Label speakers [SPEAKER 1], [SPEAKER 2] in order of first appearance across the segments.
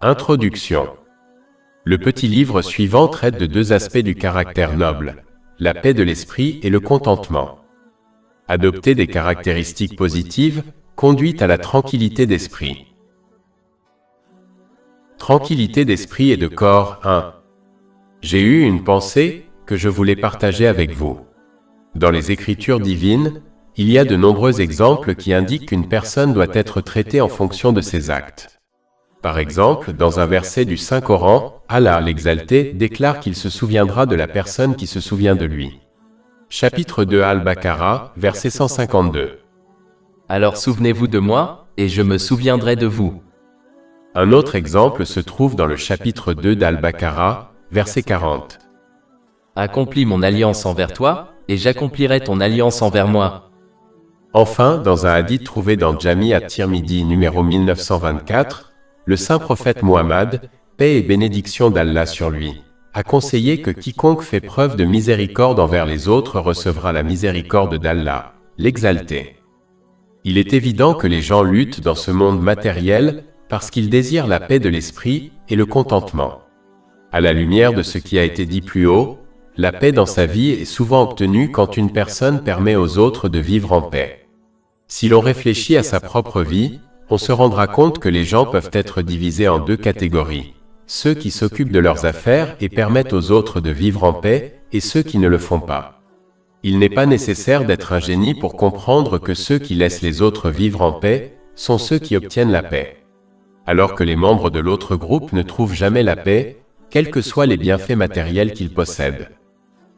[SPEAKER 1] Introduction. Le petit livre suivant traite de deux aspects du caractère noble, la paix de l'esprit et le contentement. Adopter des caractéristiques positives conduit à la tranquillité d'esprit. Tranquillité d'esprit et de corps 1. J'ai eu une pensée que je voulais partager avec vous. Dans les Écritures divines, il y a de nombreux exemples qui indiquent qu'une personne doit être traitée en fonction de ses actes. Par exemple, dans un verset du Saint-Coran, Allah l'Exalté déclare qu'il se souviendra de la personne qui se souvient de lui. Chapitre 2 Al-Baqarah, verset 152.
[SPEAKER 2] Alors souvenez-vous de moi, et je me souviendrai de vous.
[SPEAKER 1] Un autre exemple se trouve dans le chapitre 2 d'Al-Baqarah, verset 40.
[SPEAKER 2] Accomplis mon alliance envers toi, et j'accomplirai ton alliance envers moi.
[SPEAKER 1] Enfin, dans un hadith trouvé dans Jami at-Tirmidhi numéro 1924, le saint prophète Muhammad, paix et bénédiction d'Allah sur lui, a conseillé que quiconque fait preuve de miséricorde envers les autres recevra la miséricorde d'Allah, l'Exalté. Il est évident que les gens luttent dans ce monde matériel parce qu'ils désirent la paix de l'esprit et le contentement. À la lumière de ce qui a été dit plus haut, la paix dans sa vie est souvent obtenue quand une personne permet aux autres de vivre en paix. Si l'on réfléchit à sa propre vie, on se rendra compte que les gens peuvent être divisés en deux catégories. Ceux qui s'occupent de leurs affaires et permettent aux autres de vivre en paix, et ceux qui ne le font pas. Il n'est pas nécessaire d'être un génie pour comprendre que ceux qui laissent les autres vivre en paix sont ceux qui obtiennent la paix. Alors que les membres de l'autre groupe ne trouvent jamais la paix, quels que soient les bienfaits matériels qu'ils possèdent.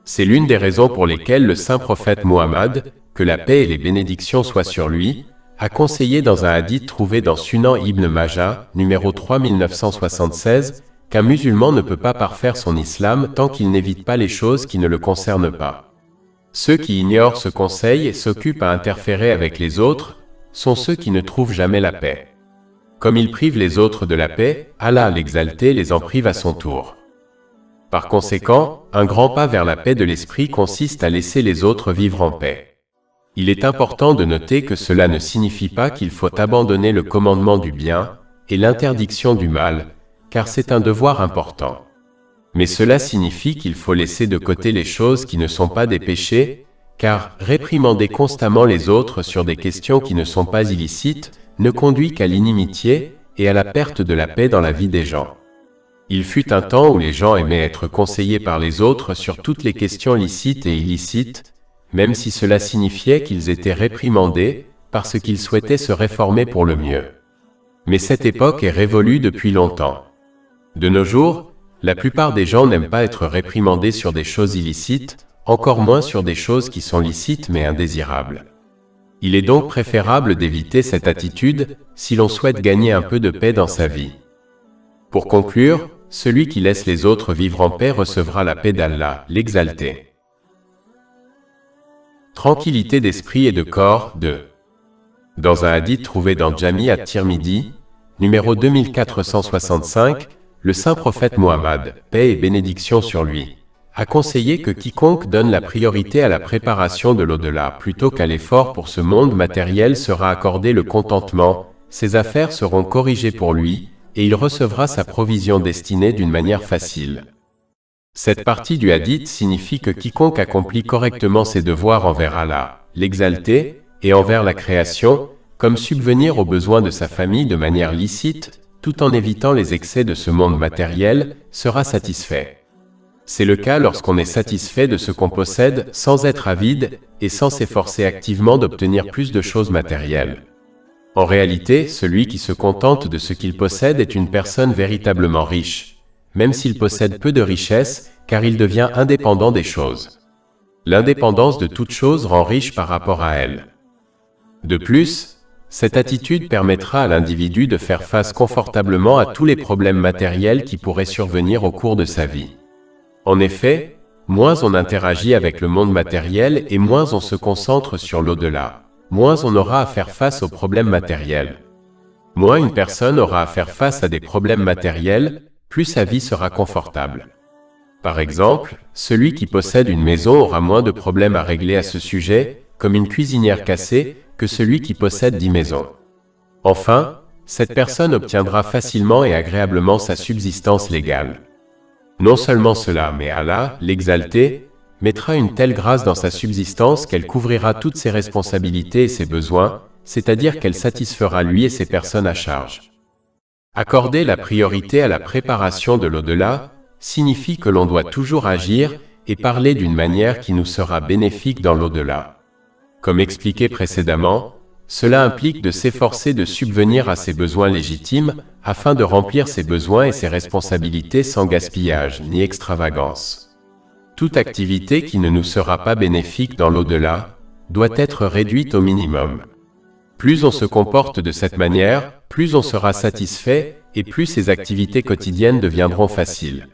[SPEAKER 1] C'est l'une des raisons pour lesquelles le saint prophète Muhammad, que la paix et les bénédictions soient sur lui, a conseillé dans un hadith trouvé dans Sunan Ibn Majah, numéro 3976, qu'un musulman ne peut pas parfaire son islam tant qu'il n'évite pas les choses qui ne le concernent pas. Ceux qui ignorent ce conseil et s'occupent à interférer avec les autres sont ceux qui ne trouvent jamais la paix. Comme ils privent les autres de la paix, Allah l'Exalté les en prive à son tour. Par conséquent, un grand pas vers la paix de l'esprit consiste à laisser les autres vivre en paix. Il est important de noter que cela ne signifie pas qu'il faut abandonner le commandement du bien et l'interdiction du mal, car c'est un devoir important. Mais cela signifie qu'il faut laisser de côté les choses qui ne sont pas des péchés, car réprimander constamment les autres sur des questions qui ne sont pas illicites ne conduit qu'à l'inimitié et à la perte de la paix dans la vie des gens. Il fut un temps où les gens aimaient être conseillés par les autres sur toutes les questions licites et illicites, même si cela signifiait qu'ils étaient réprimandés parce qu'ils souhaitaient se réformer pour le mieux. Mais cette époque est révolue depuis longtemps. De nos jours, la plupart des gens n'aiment pas être réprimandés sur des choses illicites, encore moins sur des choses qui sont licites mais indésirables. Il est donc préférable d'éviter cette attitude si l'on souhaite gagner un peu de paix dans sa vie. Pour conclure, celui qui laisse les autres vivre en paix recevra la paix d'Allah, l'Exalté. Tranquillité d'esprit et de corps 2. Dans un hadith trouvé dans Jami at-Tirmidhi, numéro 2465, le saint prophète Muhammad, paix et bénédiction sur lui, a conseillé que quiconque donne la priorité à la préparation de l'au-delà plutôt qu'à l'effort pour ce monde matériel sera accordé le contentement, ses affaires seront corrigées pour lui, et il recevra sa provision destinée d'une manière facile. Cette partie du hadith signifie que quiconque accomplit correctement ses devoirs envers Allah, l'Exalté, et envers la création, comme subvenir aux besoins de sa famille de manière licite, tout en évitant les excès de ce monde matériel, sera satisfait. C'est le cas lorsqu'on est satisfait de ce qu'on possède sans être avide et sans s'efforcer activement d'obtenir plus de choses matérielles. En réalité, celui qui se contente de ce qu'il possède est une personne véritablement riche, même s'il possède peu de richesse, car il devient indépendant des choses. L'indépendance de toute chose rend riche par rapport à elle. De plus, cette attitude permettra à l'individu de faire face confortablement à tous les problèmes matériels qui pourraient survenir au cours de sa vie. En effet, moins on interagit avec le monde matériel et moins on se concentre sur l'au-delà, moins on aura à faire face aux problèmes matériels. Moins une personne aura à faire face à des problèmes matériels, plus sa vie sera confortable. Par exemple, celui qui possède une maison aura moins de problèmes à régler à ce sujet, comme une cuisinière cassée, que celui qui possède 10 maisons. Enfin, cette personne obtiendra facilement et agréablement sa subsistance légale. Non seulement cela, mais Allah, l'exalté, mettra une telle grâce dans sa subsistance qu'elle couvrira toutes ses responsabilités et ses besoins, c'est-à-dire qu'elle satisfera lui et ses personnes à charge. Accorder la priorité à la préparation de l'au-delà signifie que l'on doit toujours agir et parler d'une manière qui nous sera bénéfique dans l'au-delà. Comme expliqué précédemment, cela implique de s'efforcer de subvenir à ses besoins légitimes afin de remplir ses besoins et ses responsabilités sans gaspillage ni extravagance. Toute activité qui ne nous sera pas bénéfique dans l'au-delà doit être réduite au minimum. Plus on se comporte de cette manière, plus on sera satisfait et plus ces activités quotidiennes deviendront faciles.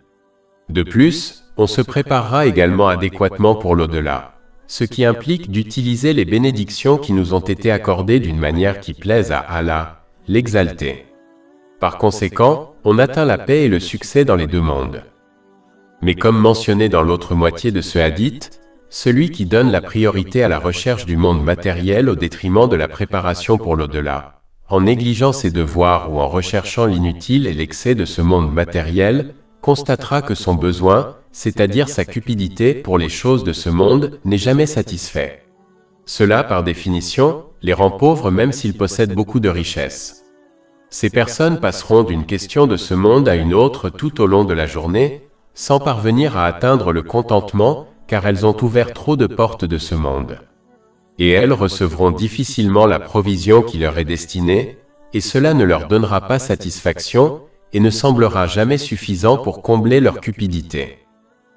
[SPEAKER 1] De plus, on se préparera également adéquatement pour l'au-delà, ce qui implique d'utiliser les bénédictions qui nous ont été accordées d'une manière qui plaise à Allah, l'exalté. Par conséquent, on atteint la paix et le succès dans les deux mondes. Mais comme mentionné dans l'autre moitié de ce hadith, celui qui donne la priorité à la recherche du monde matériel au détriment de la préparation pour l'au-delà, en négligeant ses devoirs ou en recherchant l'inutile et l'excès de ce monde matériel, constatera que son besoin, c'est-à-dire sa cupidité pour les choses de ce monde, n'est jamais satisfait. Cela, par définition, les rend pauvres même s'ils possèdent beaucoup de richesses. Ces personnes passeront d'une question de ce monde à une autre tout au long de la journée, sans parvenir à atteindre le contentement, car elles ont ouvert trop de portes de ce monde. Et elles recevront difficilement la provision qui leur est destinée, et cela ne leur donnera pas satisfaction, et ne semblera jamais suffisant pour combler leur cupidité.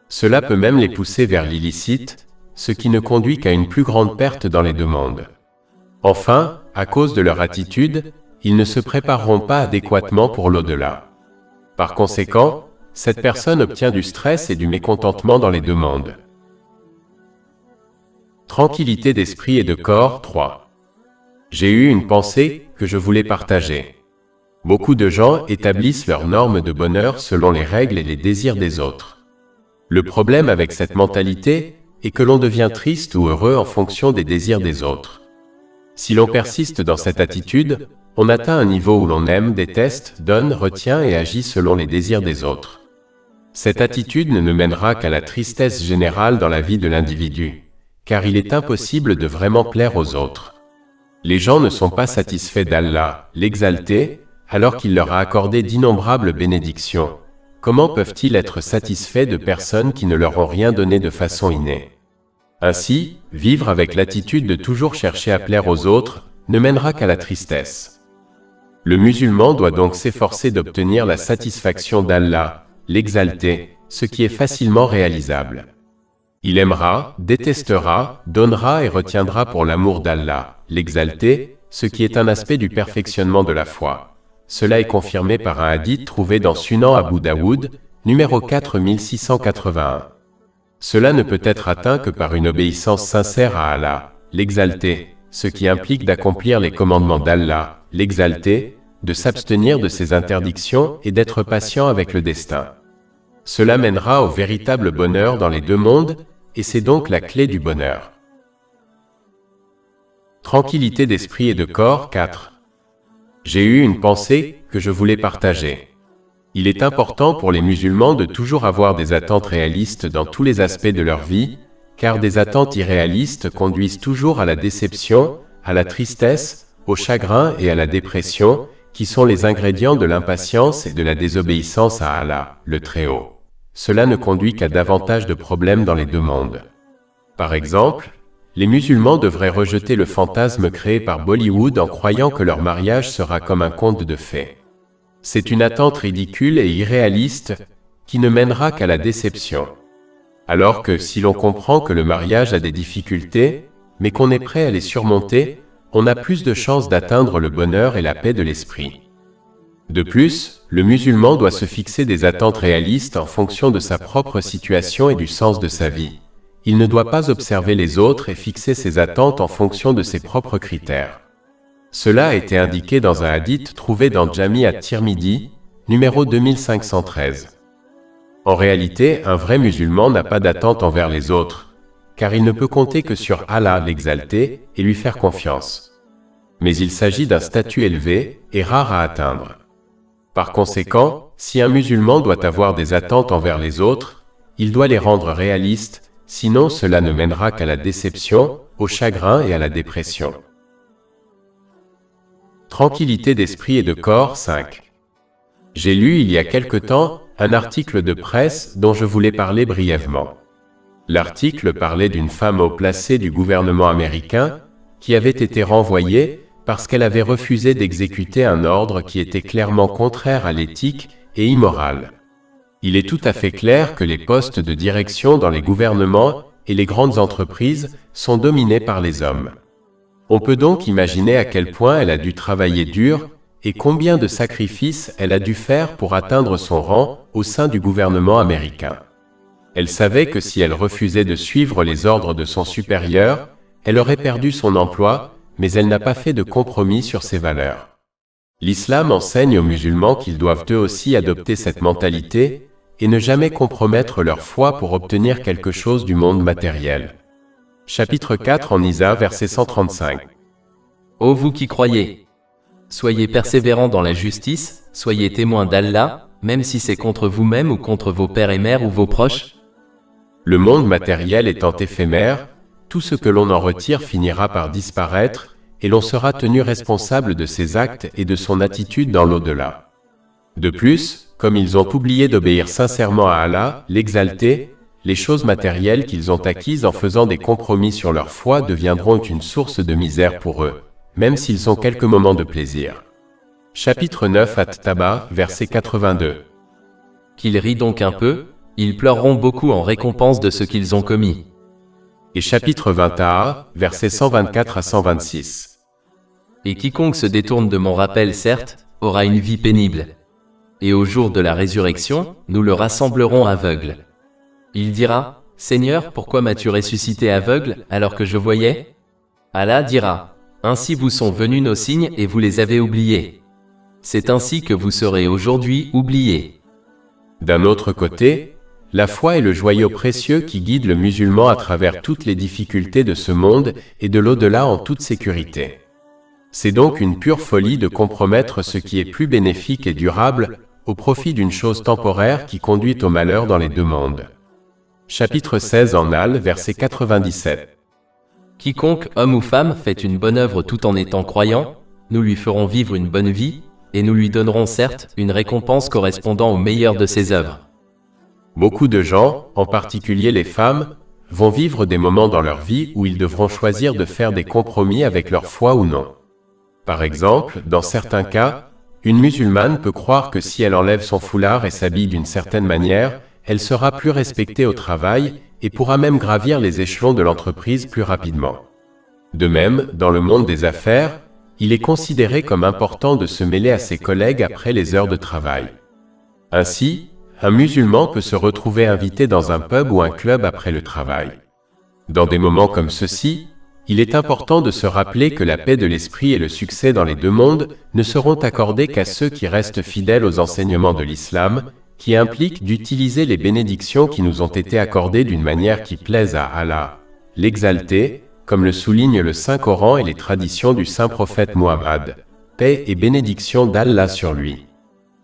[SPEAKER 1] Cela peut même les pousser vers l'illicite, ce qui ne conduit qu'à une plus grande perte dans les deux mondes. Enfin, à cause de leur attitude, ils ne se prépareront pas adéquatement pour l'au-delà. Par conséquent, cette personne obtient du stress et du mécontentement dans les deux mondes. Tranquillité d'esprit et de corps. 3. J'ai eu une pensée que je voulais partager. Beaucoup de gens établissent leurs normes de bonheur selon les règles et les désirs des autres. Le problème avec cette mentalité est que l'on devient triste ou heureux en fonction des désirs des autres. Si l'on persiste dans cette attitude, on atteint un niveau où l'on aime, déteste, donne, retient et agit selon les désirs des autres. Cette attitude ne mènera qu'à la tristesse générale dans la vie de l'individu, car il est impossible de vraiment plaire aux autres. Les gens ne sont pas satisfaits d'Allah, l'exalté, alors qu'il leur a accordé d'innombrables bénédictions. Comment peuvent-ils être satisfaits de personnes qui ne leur ont rien donné de façon innée? Ainsi, vivre avec l'attitude de toujours chercher à plaire aux autres ne mènera qu'à la tristesse. Le musulman doit donc s'efforcer d'obtenir la satisfaction d'Allah, l'exalté, ce qui est facilement réalisable. Il aimera, détestera, donnera et retiendra pour l'amour d'Allah, l'exalté, ce qui est un aspect du perfectionnement de la foi. Cela est confirmé par un hadith trouvé dans Sunan Abu Daoud, numéro 4681. Cela ne peut être atteint que par une obéissance sincère à Allah, l'exalté, ce qui implique d'accomplir les commandements d'Allah, l'exalté, de s'abstenir de ses interdictions et d'être patient avec le destin. Cela mènera au véritable bonheur dans les deux mondes, et c'est donc la clé du bonheur. Tranquillité d'esprit et de corps. 4. J'ai eu une pensée que je voulais partager. Il est important pour les musulmans de toujours avoir des attentes réalistes dans tous les aspects de leur vie, car des attentes irréalistes conduisent toujours à la déception, à la tristesse, au chagrin et à la dépression, qui sont les ingrédients de l'impatience et de la désobéissance à Allah, le Très-Haut. Cela ne conduit qu'à davantage de problèmes dans les deux mondes. Par exemple, les musulmans devraient rejeter le fantasme créé par Bollywood en croyant que leur mariage sera comme un conte de fées. C'est une attente ridicule et irréaliste qui ne mènera qu'à la déception. Alors que si l'on comprend que le mariage a des difficultés, mais qu'on est prêt à les surmonter, on a plus de chances d'atteindre le bonheur et la paix de l'esprit. De plus, le musulman doit se fixer des attentes réalistes en fonction de sa propre situation et du sens de sa vie. Il ne doit pas observer les autres et fixer ses attentes en fonction de ses propres critères. Cela a été indiqué dans un hadith trouvé dans Jami at-Tirmidhi, numéro 2513. En réalité, un vrai musulman n'a pas d'attente envers les autres, car il ne peut compter que sur Allah l'exalté et lui faire confiance. Mais il s'agit d'un statut élevé et rare à atteindre. Par conséquent, si un musulman doit avoir des attentes envers les autres, il doit les rendre réalistes, sinon cela ne mènera qu'à la déception, au chagrin et à la dépression. Tranquillité d'esprit et de corps 5. J'ai lu il y a quelque temps un article de presse dont je voulais parler brièvement. L'article parlait d'une femme haut placée du gouvernement américain qui avait été renvoyée parce qu'elle avait refusé d'exécuter un ordre qui était clairement contraire à l'éthique et immoral. Il est tout à fait clair que les postes de direction dans les gouvernements et les grandes entreprises sont dominés par les hommes. On peut donc imaginer à quel point elle a dû travailler dur et combien de sacrifices elle a dû faire pour atteindre son rang au sein du gouvernement américain. Elle savait que si elle refusait de suivre les ordres de son supérieur, elle aurait perdu son emploi, mais elle n'a pas fait de compromis sur ses valeurs. L'islam enseigne aux musulmans qu'ils doivent eux aussi adopter cette mentalité et ne jamais compromettre leur foi pour obtenir quelque chose du monde matériel. Chapitre 4 en Isa, verset 135.
[SPEAKER 2] Ô vous qui croyez! Soyez persévérants dans la justice, soyez témoins d'Allah, même si c'est contre vous-même ou contre vos pères et mères ou vos proches.
[SPEAKER 1] Le monde matériel étant éphémère, tout ce que l'on en retire finira par disparaître, et l'on sera tenu responsable de ses actes et de son attitude dans l'au-delà. De plus, comme ils ont oublié d'obéir sincèrement à Allah, l'exalté, les choses matérielles qu'ils ont acquises en faisant des compromis sur leur foi deviendront une source de misère pour eux, même s'ils ont quelques moments de plaisir. Chapitre 9 At-Taba, verset 82.
[SPEAKER 2] Qu'ils rient donc un peu, ils pleureront beaucoup en récompense de ce qu'ils ont commis.
[SPEAKER 1] Et chapitre 20 Taha, versets 124 à 126.
[SPEAKER 2] Et quiconque se détourne de mon rappel, certes, aura une vie pénible. Et au jour de la résurrection, nous le rassemblerons aveugle. Il dira, Seigneur, pourquoi m'as-tu ressuscité aveugle, alors que je voyais? Allah dira, ainsi vous sont venus nos signes et vous les avez oubliés. C'est ainsi que vous serez aujourd'hui oubliés.
[SPEAKER 1] D'un autre côté, la foi est le joyau précieux qui guide le musulman à travers toutes les difficultés de ce monde et de l'au-delà en toute sécurité. C'est donc une pure folie de compromettre ce qui est plus bénéfique et durable au profit d'une chose temporaire qui conduit au malheur dans les deux mondes. Chapitre 16 en Al, verset 97.
[SPEAKER 2] Quiconque, homme ou femme, fait une bonne œuvre tout en étant croyant, nous lui ferons vivre une bonne vie, et nous lui donnerons certes une récompense correspondant au meilleur de ses œuvres.
[SPEAKER 1] Beaucoup de gens, en particulier les femmes, vont vivre des moments dans leur vie où ils devront choisir de faire des compromis avec leur foi ou non. Par exemple, dans certains cas, une musulmane peut croire que si elle enlève son foulard et s'habille d'une certaine manière, elle sera plus respectée au travail et pourra même gravir les échelons de l'entreprise plus rapidement. De même, dans le monde des affaires, il est considéré comme important de se mêler à ses collègues après les heures de travail. Ainsi, un musulman peut se retrouver invité dans un pub ou un club après le travail. Dans des moments comme ceux-ci, il est important de se rappeler que la paix de l'esprit et le succès dans les deux mondes ne seront accordés qu'à ceux qui restent fidèles aux enseignements de l'islam, qui impliquent d'utiliser les bénédictions qui nous ont été accordées d'une manière qui plaise à Allah, l'exalté, comme le souligne le Saint-Coran et les traditions du Saint-Prophète Muhammad, paix et bénédiction d'Allah sur lui.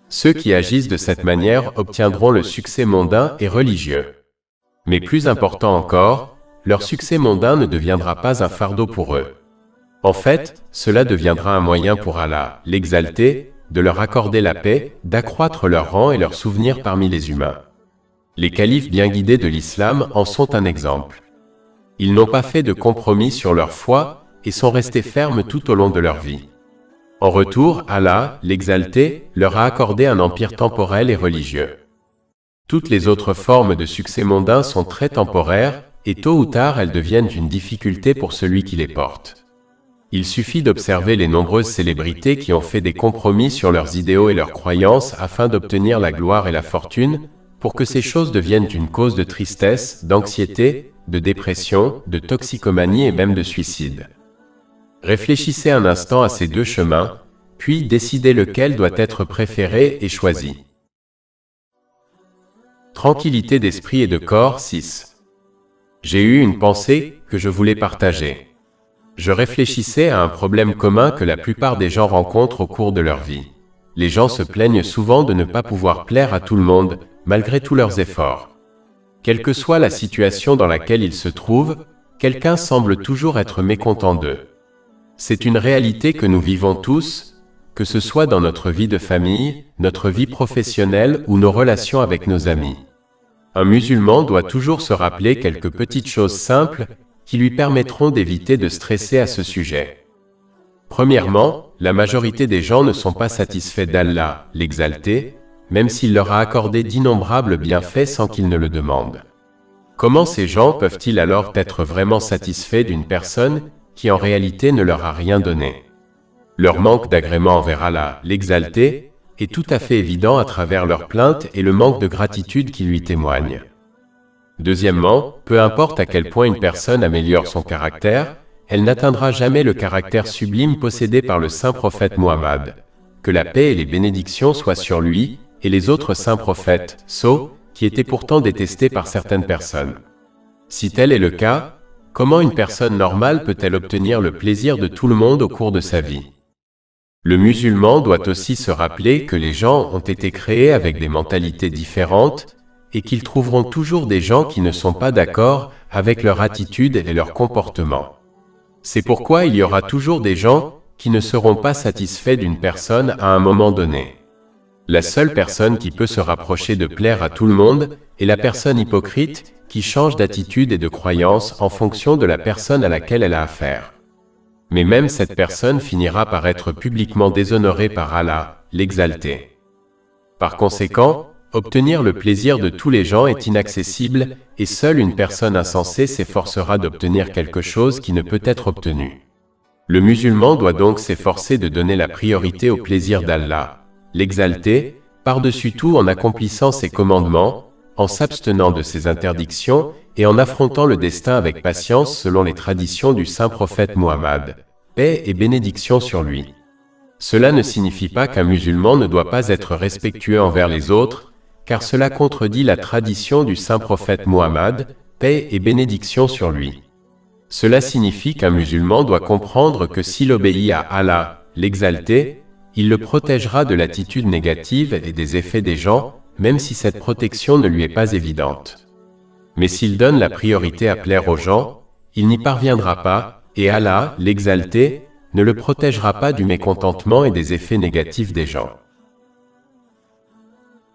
[SPEAKER 1] Ceux qui agissent de cette manière obtiendront le succès mondain et religieux. Mais plus important encore, leur succès mondain ne deviendra pas un fardeau pour eux. En fait, cela deviendra un moyen pour Allah, l'exalté, de leur accorder la paix, d'accroître leur rang et leur souvenir parmi les humains. Les califes bien guidés de l'islam en sont un exemple. Ils n'ont pas fait de compromis sur leur foi et sont restés fermes tout au long de leur vie. En retour, Allah, l'exalté, leur a accordé un empire temporel et religieux. Toutes les autres formes de succès mondain sont très temporaires, et tôt ou tard elles deviennent une difficulté pour celui qui les porte. Il suffit d'observer les nombreuses célébrités qui ont fait des compromis sur leurs idéaux et leurs croyances afin d'obtenir la gloire et la fortune, pour que ces choses deviennent une cause de tristesse, d'anxiété, de dépression, de toxicomanie et même de suicide. Réfléchissez un instant à ces deux chemins, puis décidez lequel doit être préféré et choisi. Tranquillité d'esprit et de corps 6. J'ai eu une pensée que je voulais partager. Je réfléchissais à un problème commun que la plupart des gens rencontrent au cours de leur vie. Les gens se plaignent souvent de ne pas pouvoir plaire à tout le monde, malgré tous leurs efforts. Quelle que soit la situation dans laquelle ils se trouvent, quelqu'un semble toujours être mécontent d'eux. C'est une réalité que nous vivons tous, que ce soit dans notre vie de famille, notre vie professionnelle ou nos relations avec nos amis. Un musulman doit toujours se rappeler quelques petites choses simples qui lui permettront d'éviter de stresser à ce sujet. Premièrement, la majorité des gens ne sont pas satisfaits d'Allah, l'Exalté, même s'il leur a accordé d'innombrables bienfaits sans qu'ils ne le demandent. Comment ces gens peuvent-ils alors être vraiment satisfaits d'une personne qui en réalité ne leur a rien donné? Leur manque d'agrément envers Allah, l'Exalté, est tout à fait évident à travers leurs plaintes et le manque de gratitude qui lui témoignent. Deuxièmement, peu importe à quel point une personne améliore son caractère, elle n'atteindra jamais le caractère sublime possédé par le saint prophète Muhammad. Que la paix et les bénédictions soient sur lui et les autres saints prophètes, qui étaient pourtant détestés par certaines personnes. Si tel est le cas, comment une personne normale peut-elle obtenir le plaisir de tout le monde au cours de sa vie? Le musulman doit aussi se rappeler que les gens ont été créés avec des mentalités différentes et qu'ils trouveront toujours des gens qui ne sont pas d'accord avec leur attitude et leur comportement. C'est pourquoi il y aura toujours des gens qui ne seront pas satisfaits d'une personne à un moment donné. La seule personne qui peut se rapprocher de plaire à tout le monde est la personne hypocrite qui change d'attitude et de croyance en fonction de la personne à laquelle elle a affaire. Mais même cette personne finira par être publiquement déshonorée par Allah, l'Exalté. Par conséquent, obtenir le plaisir de tous les gens est inaccessible et seule une personne insensée s'efforcera d'obtenir quelque chose qui ne peut être obtenu. Le musulman doit donc s'efforcer de donner la priorité au plaisir d'Allah, l'Exalté, par-dessus tout en accomplissant ses commandements, en s'abstenant de ses interdictions et en affrontant le destin avec patience selon les traditions du saint prophète Muhammad, paix et bénédiction sur lui. Cela ne signifie pas qu'un musulman ne doit pas être respectueux envers les autres, car cela contredit la tradition du saint prophète Muhammad, paix et bénédiction sur lui. Cela signifie qu'un musulman doit comprendre que s'il obéit à Allah, l'Exalté, il le protégera de l'attitude négative et des effets des gens, même si cette protection ne lui est pas évidente. Mais s'il donne la priorité à plaire aux gens, il n'y parviendra pas, et Allah, l'Exalté, ne le protégera pas du mécontentement et des effets négatifs des gens.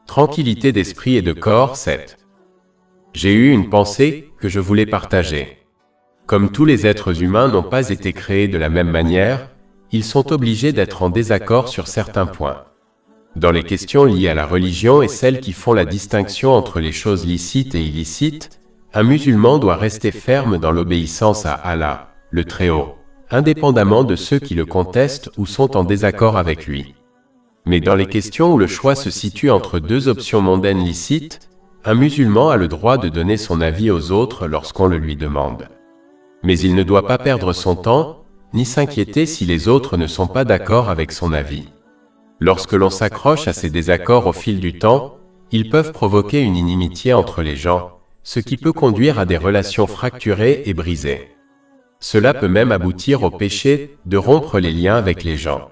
[SPEAKER 1] Tranquillité d'esprit et de corps, 7. J'ai eu une pensée que je voulais partager. Comme tous les êtres humains n'ont pas été créés de la même manière, ils sont obligés d'être en désaccord sur certains points. Dans les questions liées à la religion et celles qui font la distinction entre les choses licites et illicites, un musulman doit rester ferme dans l'obéissance à Allah, le Très-Haut, indépendamment de ceux qui le contestent ou sont en désaccord avec lui. Mais dans les questions où le choix se situe entre deux options mondaines licites, un musulman a le droit de donner son avis aux autres lorsqu'on le lui demande. Mais il ne doit pas perdre son temps, ni s'inquiéter si les autres ne sont pas d'accord avec son avis. Lorsque l'on s'accroche à ces désaccords au fil du temps, ils peuvent provoquer une inimitié entre les gens, ce qui peut conduire à des relations fracturées et brisées. Cela peut même aboutir au péché de rompre les liens avec les gens.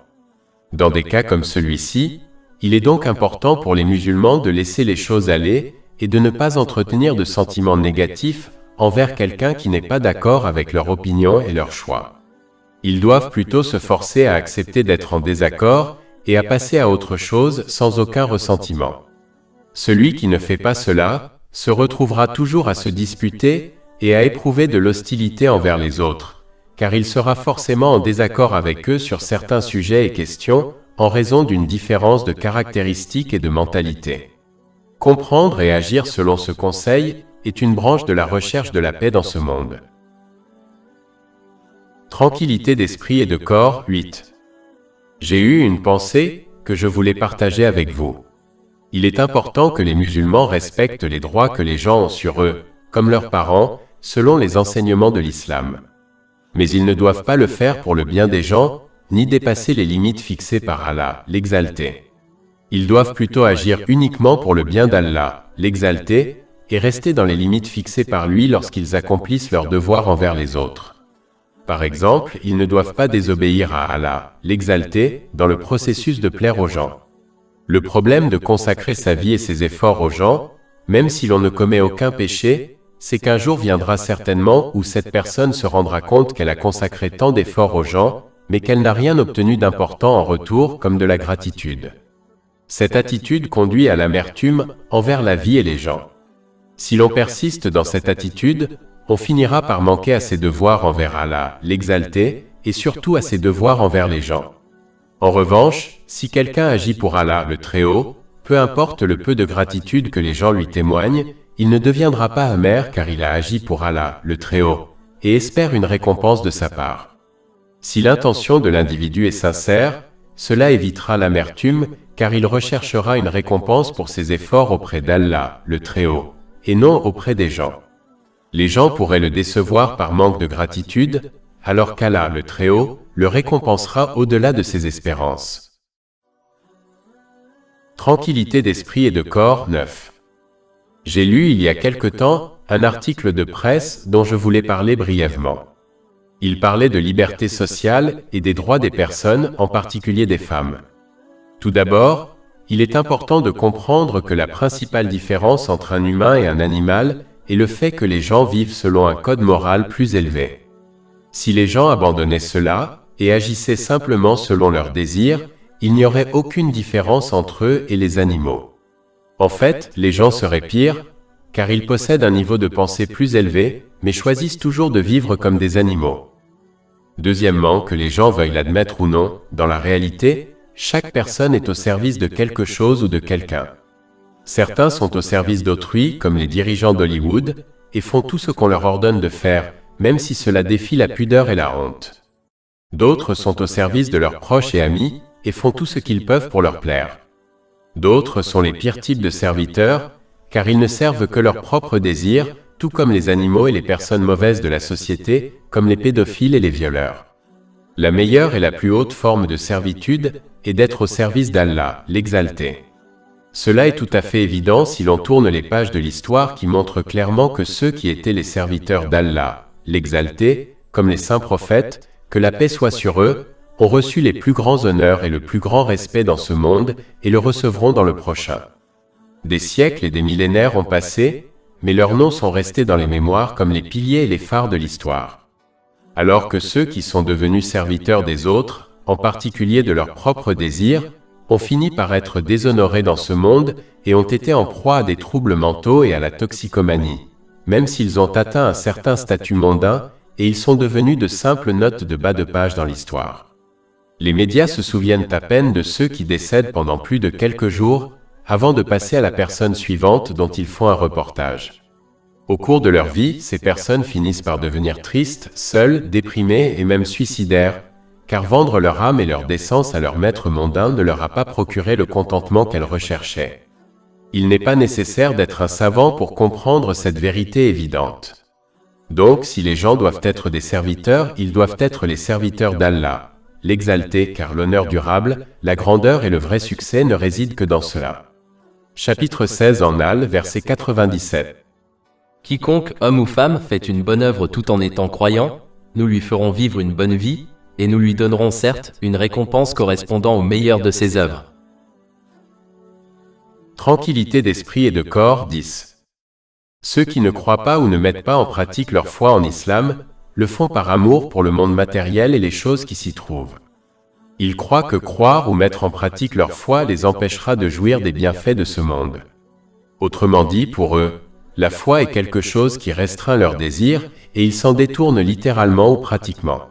[SPEAKER 1] Dans des cas comme celui-ci, il est donc important pour les musulmans de laisser les choses aller et de ne pas entretenir de sentiments négatifs envers quelqu'un qui n'est pas d'accord avec leur opinion et leur choix. Ils doivent plutôt se forcer à accepter d'être en désaccord et à passer à autre chose sans aucun ressentiment. Celui qui ne fait pas cela se retrouvera toujours à se disputer et à éprouver de l'hostilité envers les autres, car il sera forcément en désaccord avec eux sur certains sujets et questions, en raison d'une différence de caractéristiques et de mentalité. Comprendre et agir selon ce conseil est une branche de la recherche de la paix dans ce monde. Tranquillité d'esprit et de corps, 8. J'ai eu une pensée que je voulais partager avec vous. Il est important que les musulmans respectent les droits que les gens ont sur eux, comme leurs parents, selon les enseignements de l'islam. Mais ils ne doivent pas le faire pour le bien des gens, ni dépasser les limites fixées par Allah, l'Exalté. Ils doivent plutôt agir uniquement pour le bien d'Allah, l'Exalté, et rester dans les limites fixées par lui lorsqu'ils accomplissent leurs devoirs envers les autres. Par exemple, ils ne doivent pas désobéir à Allah, l'exalté, dans le processus de plaire aux gens. Le problème de consacrer sa vie et ses efforts aux gens, même si l'on ne commet aucun péché, c'est qu'un jour viendra certainement où cette personne se rendra compte qu'elle a consacré tant d'efforts aux gens, mais qu'elle n'a rien obtenu d'important en retour comme de la gratitude. Cette attitude conduit à l'amertume envers la vie et les gens. Si l'on persiste dans cette attitude, on finira par manquer à ses devoirs envers Allah, l'exalté, et surtout à ses devoirs envers les gens. En revanche, si quelqu'un agit pour Allah, le Très-Haut, peu importe le peu de gratitude que les gens lui témoignent, il ne deviendra pas amer car il a agi pour Allah, le Très-Haut, et espère une récompense de sa part. Si l'intention de l'individu est sincère, cela évitera l'amertume car il recherchera une récompense pour ses efforts auprès d'Allah, le Très-Haut, et non auprès des gens. Les gens pourraient le décevoir par manque de gratitude, alors qu'Allah, le Très-Haut, le récompensera au-delà de ses espérances. Tranquillité d'esprit et de corps, 9. J'ai lu il y a quelque temps un article de presse dont je voulais parler brièvement. Il parlait de liberté sociale et des droits des personnes, en particulier des femmes. Tout d'abord, il est important de comprendre que la principale différence entre un humain et un animal est le fait que les gens vivent selon un code moral plus élevé. Si les gens abandonnaient cela et agissaient simplement selon leurs désirs, il n'y aurait aucune différence entre eux et les animaux. En fait, les gens seraient pires, car ils possèdent un niveau de pensée plus élevé, mais choisissent toujours de vivre comme des animaux. Deuxièmement, que les gens veuillent l'admettre ou non, dans la réalité, chaque personne est au service de quelque chose ou de quelqu'un. Certains sont au service d'autrui, comme les dirigeants d'Hollywood, et font tout ce qu'on leur ordonne de faire, même si cela défie la pudeur et la honte. D'autres sont au service de leurs proches et amis, et font tout ce qu'ils peuvent pour leur plaire. D'autres sont les pires types de serviteurs, car ils ne servent que leurs propres désirs, tout comme les animaux et les personnes mauvaises de la société, comme les pédophiles et les violeurs. La meilleure et la plus haute forme de servitude est d'être au service d'Allah, l'exalté. Cela est tout à fait évident si l'on tourne les pages de l'histoire qui montrent clairement que ceux qui étaient les serviteurs d'Allah, l'exalté, comme les saints prophètes, que la paix soit sur eux, ont reçu les plus grands honneurs et le plus grand respect dans ce monde et le recevront dans le prochain. Des siècles et des millénaires ont passé, mais leurs noms sont restés dans les mémoires comme les piliers et les phares de l'histoire. Alors que ceux qui sont devenus serviteurs des autres, en particulier de leurs propres désirs, ont fini par être déshonorés dans ce monde et ont été en proie à des troubles mentaux et à la toxicomanie, même s'ils ont atteint un certain statut mondain et ils sont devenus de simples notes de bas de page dans l'histoire. Les médias se souviennent à peine de ceux qui décèdent pendant plus de quelques jours avant de passer à la personne suivante dont ils font un reportage. Au cours de leur vie, ces personnes finissent par devenir tristes, seules, déprimées et même suicidaires, car vendre leur âme et leur décence à leur maître mondain ne leur a pas procuré le contentement qu'elles recherchaient. Il n'est pas nécessaire d'être un savant pour comprendre cette vérité évidente. Donc, si les gens doivent être des serviteurs, ils doivent être les serviteurs d'Allah, l'exalté, car l'honneur durable, la grandeur et le vrai succès ne résident que dans cela. Chapitre 16 en Al, verset 97.
[SPEAKER 2] Quiconque, homme ou femme, fait une bonne œuvre tout en étant croyant, nous lui ferons vivre une bonne vie, et nous lui donnerons certes une récompense correspondant au meilleur de ses œuvres.
[SPEAKER 1] Tranquillité d'esprit et de corps, 10. Ceux qui ne croient pas ou ne mettent pas en pratique leur foi en islam, le font par amour pour le monde matériel et les choses qui s'y trouvent. Ils croient que croire ou mettre en pratique leur foi les empêchera de jouir des bienfaits de ce monde. Autrement dit, pour eux, la foi est quelque chose qui restreint leurs désirs et ils s'en détournent littéralement ou pratiquement.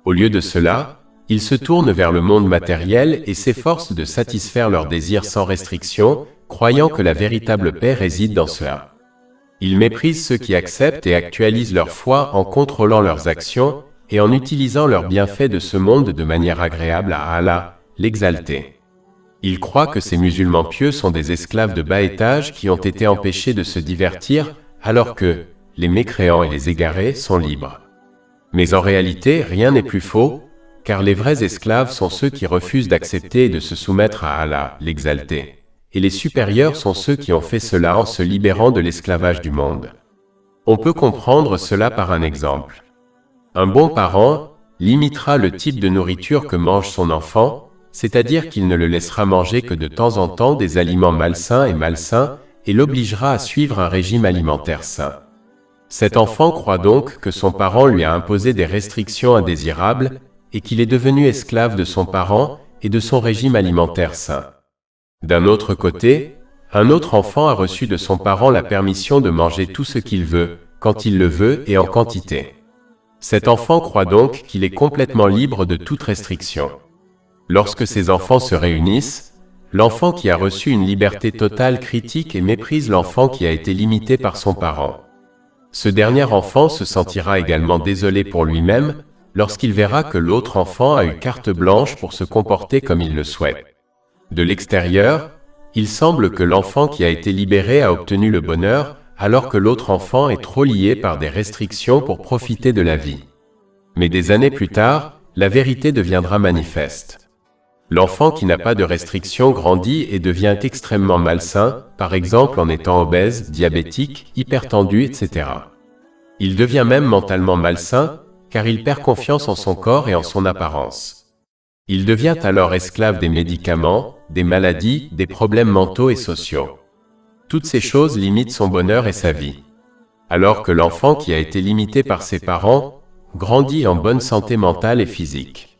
[SPEAKER 1] Au lieu de cela, ils se tournent vers le monde matériel et s'efforcent de satisfaire leurs désirs sans restriction, croyant que la véritable paix réside dans cela. Ils méprisent ceux qui acceptent et actualisent leur foi en contrôlant leurs actions et en utilisant leurs bienfaits de ce monde de manière agréable à Allah, l'exalté. Ils croient que ces musulmans pieux sont des esclaves de bas étage qui ont été empêchés de se divertir, alors que les mécréants et les égarés sont libres. Mais en réalité, rien n'est plus faux, car les vrais esclaves sont ceux qui refusent d'accepter et de se soumettre à Allah, l'exalté. Et les supérieurs sont ceux qui ont fait cela en se libérant de l'esclavage du monde. On peut comprendre cela par un exemple. Un bon parent limitera le type de nourriture que mange son enfant, c'est-à-dire qu'il ne le laissera manger que de temps en temps des aliments malsains et l'obligera à suivre un régime alimentaire sain. Cet enfant croit donc que son parent lui a imposé des restrictions indésirables et qu'il est devenu esclave de son parent et de son régime alimentaire sain. D'un autre côté, un autre enfant a reçu de son parent la permission de manger tout ce qu'il veut, quand il le veut et en quantité. Cet enfant croit donc qu'il est complètement libre de toute restriction. Lorsque ces enfants se réunissent, l'enfant qui a reçu une liberté totale critique et méprise l'enfant qui a été limité par son parent. Ce dernier enfant se sentira également désolé pour lui-même lorsqu'il verra que l'autre enfant a eu carte blanche pour se comporter comme il le souhaite. De l'extérieur, il semble que l'enfant qui a été libéré a obtenu le bonheur, alors que l'autre enfant est trop lié par des restrictions pour profiter de la vie. Mais des années plus tard, la vérité deviendra manifeste. L'enfant qui n'a pas de restrictions grandit et devient extrêmement malsain, par exemple en étant obèse, diabétique, hypertendu, etc. Il devient même mentalement malsain, car il perd confiance en son corps et en son apparence. Il devient alors esclave des médicaments, des maladies, des problèmes mentaux et sociaux. Toutes ces choses limitent son bonheur et sa vie. Alors que l'enfant qui a été limité par ses parents grandit en bonne santé mentale et physique.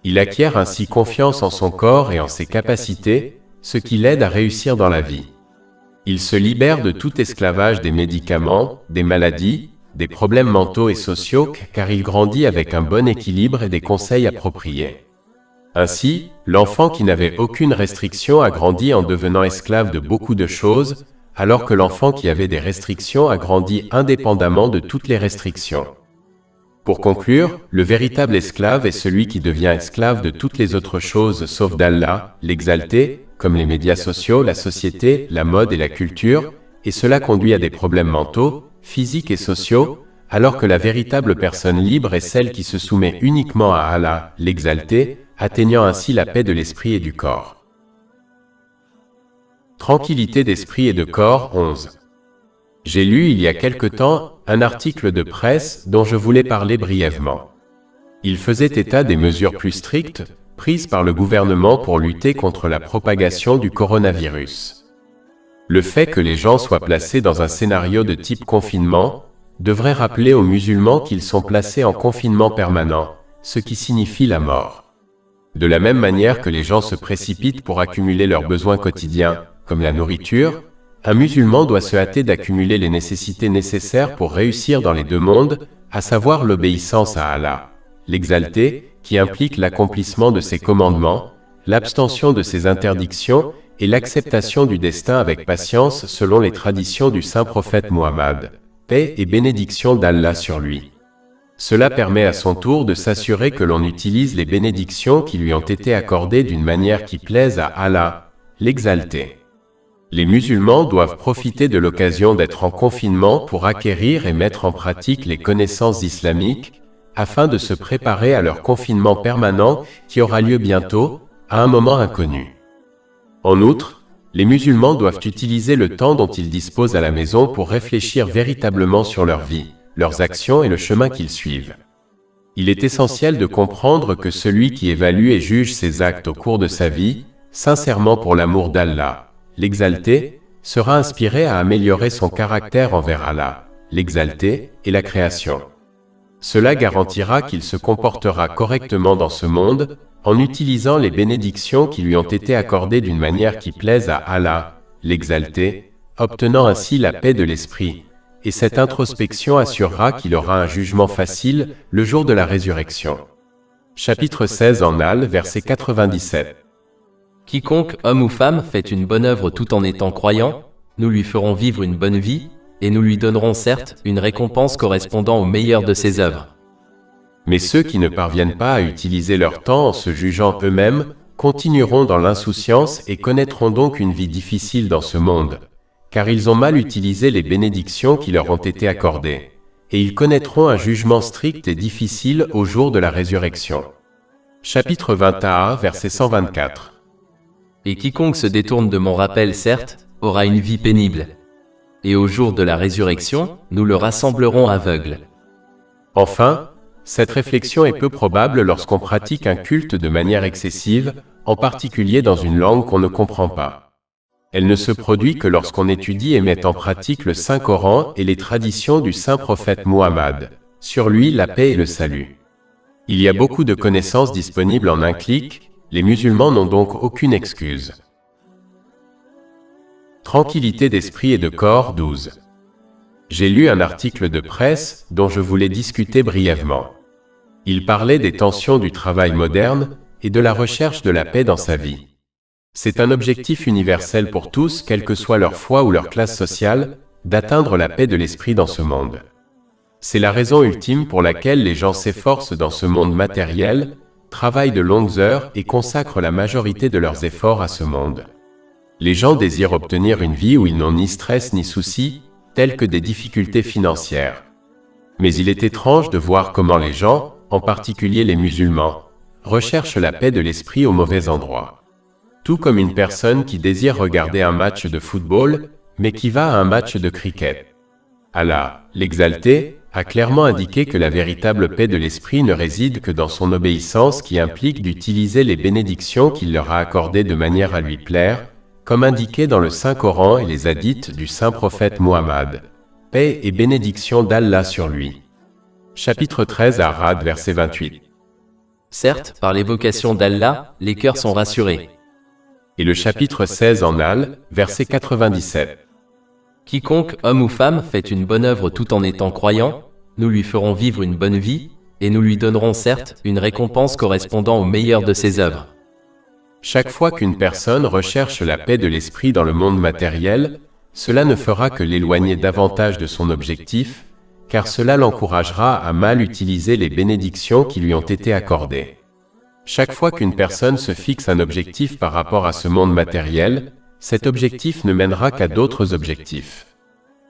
[SPEAKER 1] Il acquiert ainsi confiance en son corps et en ses capacités, ce qui l'aide à réussir dans la vie. Il se libère de tout esclavage des médicaments, des maladies, des problèmes mentaux et sociaux, car il grandit avec un bon équilibre et des conseils appropriés. Ainsi, l'enfant qui n'avait aucune restriction a grandi en devenant esclave de beaucoup de choses, alors que l'enfant qui avait des restrictions a grandi indépendamment de toutes les restrictions. Pour conclure, le véritable esclave est celui qui devient esclave de toutes les autres choses sauf d'Allah, l'exalté, comme les médias sociaux, la société, la mode et la culture, et cela conduit à des problèmes mentaux, physiques et sociaux, alors que la véritable personne libre est celle qui se soumet uniquement à Allah, l'exalté, atteignant ainsi la paix de l'esprit et du corps. Tranquillité d'esprit et de corps 11. J'ai lu il y a quelque temps un article de presse dont je voulais parler brièvement. Il faisait état des mesures plus strictes prises par le gouvernement pour lutter contre la propagation du coronavirus. Le fait que les gens soient placés dans un scénario de type confinement devrait rappeler aux musulmans qu'ils sont placés en confinement permanent, ce qui signifie la mort. De la même manière que les gens se précipitent pour accumuler leurs besoins quotidiens, comme la nourriture, un musulman doit se hâter d'accumuler les nécessités nécessaires pour réussir dans les deux mondes, à savoir l'obéissance à Allah, l'exalté, qui implique l'accomplissement de ses commandements, l'abstention de ses interdictions et l'acceptation du destin avec patience selon les traditions du saint prophète Muhammad, paix et bénédiction d'Allah sur lui. Cela permet à son tour de s'assurer que l'on utilise les bénédictions qui lui ont été accordées d'une manière qui plaise à Allah, l'exalté. Les musulmans doivent profiter de l'occasion d'être en confinement pour acquérir et mettre en pratique les connaissances islamiques, afin de se préparer à leur confinement permanent qui aura lieu bientôt, à un moment inconnu. En outre, les musulmans doivent utiliser le temps dont ils disposent à la maison pour réfléchir véritablement sur leur vie, leurs actions et le chemin qu'ils suivent. Il est essentiel de comprendre que celui qui évalue et juge ses actes au cours de sa vie, sincèrement pour l'amour d'Allah, l'exalté, sera inspiré à améliorer son caractère envers Allah, l'exalté, et la création. Cela garantira qu'il se comportera correctement dans ce monde, en utilisant les bénédictions qui lui ont été accordées d'une manière qui plaise à Allah, l'exalté, obtenant ainsi la paix de l'esprit, et cette introspection assurera qu'il aura un jugement facile le jour de la résurrection. Chapitre 16 en Al, verset 97.
[SPEAKER 2] Quiconque, homme ou femme, fait une bonne œuvre tout en étant croyant, nous lui ferons vivre une bonne vie, et nous lui donnerons certes une récompense correspondant au meilleur de ses œuvres.
[SPEAKER 1] Mais ceux qui ne parviennent pas à utiliser leur temps en se jugeant eux-mêmes, continueront dans l'insouciance et connaîtront donc une vie difficile dans ce monde, car ils ont mal utilisé les bénédictions qui leur ont été accordées, et ils connaîtront un jugement strict et difficile au jour de la résurrection. Chapitre 21, verset 124.
[SPEAKER 2] Et quiconque se détourne de mon rappel, certes, aura une vie pénible. Et au jour de la résurrection, nous le rassemblerons aveugle.
[SPEAKER 1] Enfin, Cette réflexion est peu probable lorsqu'on pratique un culte de manière excessive, en particulier dans une langue qu'on ne comprend pas. Elle ne se produit que lorsqu'on étudie et met en pratique le Saint-Coran et les traditions du saint prophète Muhammad. Sur lui, la paix et le salut. Il y a beaucoup de connaissances disponibles en un clic, les musulmans n'ont donc aucune excuse. Tranquillité d'esprit et de corps 12. J'ai lu un article de presse dont je voulais discuter brièvement. Il parlait des tensions du travail moderne et de la recherche de la paix dans sa vie. C'est un objectif universel pour tous, quelle que soit leur foi ou leur classe sociale, d'atteindre la paix de l'esprit dans ce monde. C'est la raison ultime pour laquelle les gens s'efforcent dans ce monde matériel, travaillent de longues heures et consacrent la majorité de leurs efforts à ce monde. Les gens désirent obtenir une vie où ils n'ont ni stress ni soucis, tels que des difficultés financières. Mais il est étrange de voir comment les gens, en particulier les musulmans, recherchent la paix de l'esprit au mauvais endroit. Tout comme une personne qui désire regarder un match de football, mais qui va à un match de cricket. Allah, l'exalté, a clairement indiqué que la véritable paix de l'esprit ne réside que dans son obéissance qui implique d'utiliser les bénédictions qu'il leur a accordées de manière à lui plaire, comme indiqué dans le Saint-Coran et les hadiths du saint prophète Muhammad. Paix et bénédiction d'Allah sur lui. Chapitre 13 à Ra'd, verset 28.
[SPEAKER 2] Certes, par l'évocation d'Allah, les cœurs sont rassurés.
[SPEAKER 1] Et le chapitre 16 en Al, verset 97.
[SPEAKER 2] Quiconque, homme ou femme, fait une bonne œuvre tout en étant croyant, nous lui ferons vivre une bonne vie, et nous lui donnerons certes une récompense correspondant au meilleur de ses œuvres.
[SPEAKER 1] Chaque fois qu'une personne recherche la paix de l'esprit dans le monde matériel, cela ne fera que l'éloigner davantage de son objectif, car cela l'encouragera à mal utiliser les bénédictions qui lui ont été accordées. Chaque fois qu'une personne se fixe un objectif par rapport à ce monde matériel, cet objectif ne mènera qu'à d'autres objectifs.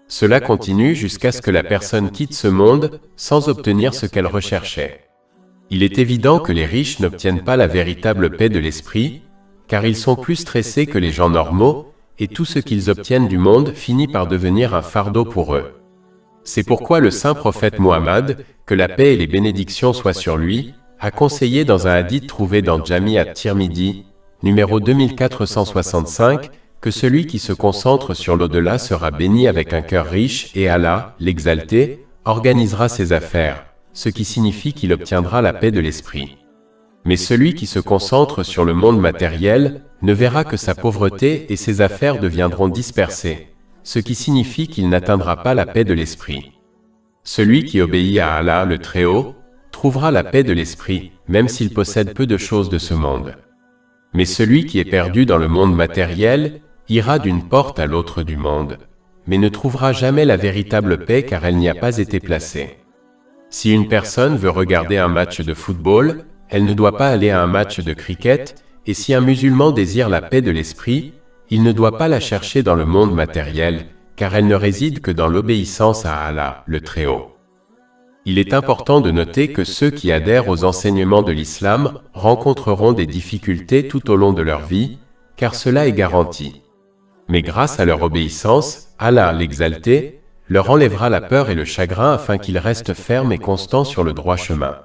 [SPEAKER 1] Cela continue jusqu'à ce que la personne quitte ce monde sans obtenir ce qu'elle recherchait. Il est évident que les riches n'obtiennent pas la véritable paix de l'esprit, car ils sont plus stressés que les gens normaux, et tout ce qu'ils obtiennent du monde finit par devenir un fardeau pour eux. C'est pourquoi le saint prophète Muhammad, que la paix et les bénédictions soient sur lui, a conseillé dans un hadith trouvé dans Jami at-Tirmidhi, numéro 2465, que celui qui se concentre sur l'au-delà sera béni avec un cœur riche et Allah, l'exalté, organisera ses affaires, ce qui signifie qu'il obtiendra la paix de l'esprit. Mais celui qui se concentre sur le monde matériel ne verra que sa pauvreté et ses affaires deviendront dispersées, ce qui signifie qu'il n'atteindra pas la paix de l'esprit. Celui qui obéit à Allah le Très-Haut trouvera la paix de l'esprit, même s'il possède peu de choses de ce monde. Mais celui qui est perdu dans le monde matériel ira d'une porte à l'autre du monde, mais ne trouvera jamais la véritable paix car elle n'y a pas été placée. Si une personne veut regarder un match de football, elle ne doit pas aller à un match de cricket, et si un musulman désire la paix de l'esprit, il ne doit pas la chercher dans le monde matériel, car elle ne réside que dans l'obéissance à Allah, le Très-Haut. Il est important de noter que ceux qui adhèrent aux enseignements de l'islam rencontreront des difficultés tout au long de leur vie, car cela est garanti. Mais grâce à leur obéissance, Allah, l'exalté, leur enlèvera la peur et le chagrin afin qu'ils restent fermes et constants sur le droit chemin.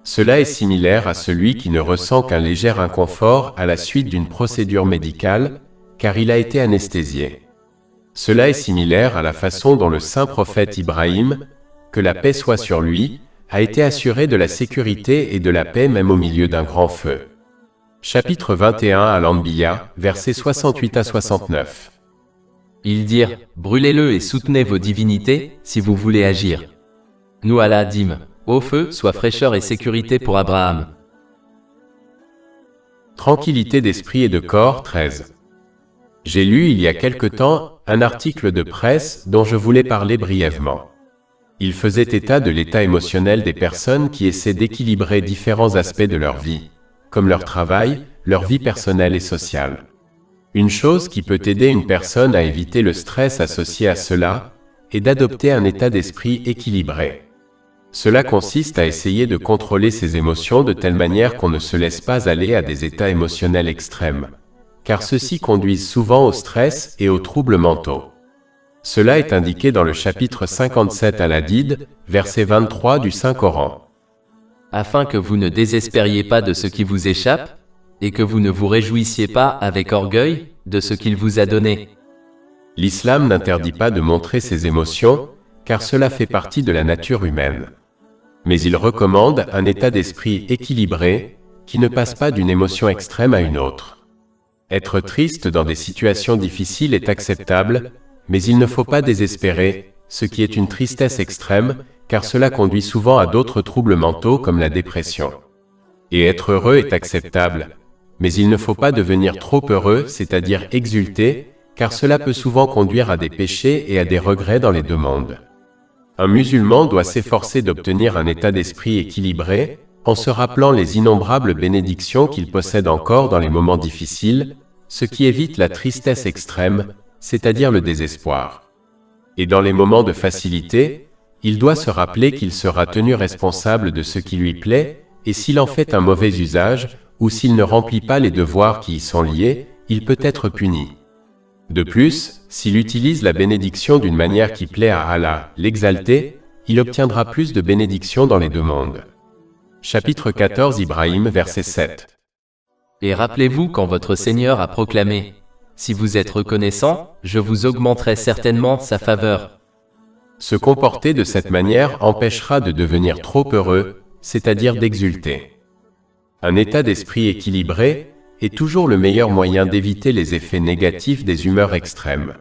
[SPEAKER 1] Cela est similaire à celui qui ne ressent qu'un léger inconfort à la suite d'une procédure médicale, car il a été anesthésié. Cela est similaire à la façon dont le saint prophète Ibrahim, que la paix soit sur lui, a été assuré de la sécurité et de la paix même au milieu d'un grand feu. Chapitre 21 à l'Anbiya, versets 68 à 69.
[SPEAKER 2] Ils dirent, brûlez-le et soutenez vos divinités, si vous voulez agir. Nous Allah dîmes, ô feu, sois fraîcheur et sécurité pour Abraham.
[SPEAKER 1] Tranquillité d'esprit et de corps 13. J'ai lu il y a quelque temps un article de presse dont je voulais parler brièvement. Il faisait état de l'état émotionnel des personnes qui essaient d'équilibrer différents aspects de leur vie, comme leur travail, leur vie personnelle et sociale. Une chose qui peut aider une personne à éviter le stress associé à cela est d'adopter un état d'esprit équilibré. Cela consiste à essayer de contrôler ses émotions de telle manière qu'on ne se laisse pas aller à des états émotionnels extrêmes, car ceux-ci conduisent souvent au stress et aux troubles mentaux. Cela est indiqué dans le chapitre 57 Al-Hadid, verset 23 du Saint-Coran.
[SPEAKER 2] afin que vous ne désespériez pas de ce qui vous échappe, et que vous ne vous réjouissiez pas avec orgueil de ce qu'il vous a donné.
[SPEAKER 1] L'islam n'interdit pas de montrer ses émotions, car cela fait partie de la nature humaine. Mais il recommande un état d'esprit équilibré, qui ne passe pas d'une émotion extrême à une autre. Être triste dans des situations difficiles est acceptable, mais il ne faut pas désespérer, ce qui est une tristesse extrême, car cela conduit souvent à d'autres troubles mentaux comme la dépression. Et être heureux est acceptable, mais il ne faut pas devenir trop heureux, c'est-à-dire exulter, car cela peut souvent conduire à des péchés et à des regrets dans les deux mondes. Un musulman doit s'efforcer d'obtenir un état d'esprit équilibré, en se rappelant les innombrables bénédictions qu'il possède encore dans les moments difficiles, ce qui évite la tristesse extrême, c'est-à-dire le désespoir. Et dans les moments de facilité, il doit se rappeler qu'il sera tenu responsable de ce qui lui plaît, et s'il en fait un mauvais usage, ou s'il ne remplit pas les devoirs qui y sont liés, il peut être puni. De plus, s'il utilise la bénédiction d'une manière qui plaît à Allah, l'exalté, il obtiendra plus de bénédictions dans les deux mondes. Chapitre 14 Ibrahim verset 7.
[SPEAKER 2] Et rappelez-vous quand votre Seigneur a proclamé « Si vous êtes reconnaissant, je vous augmenterai certainement sa faveur. »
[SPEAKER 1] Se comporter de cette manière empêchera de devenir trop heureux, c'est-à-dire d'exulter. Un état d'esprit équilibré est toujours le meilleur moyen d'éviter les effets négatifs des humeurs extrêmes.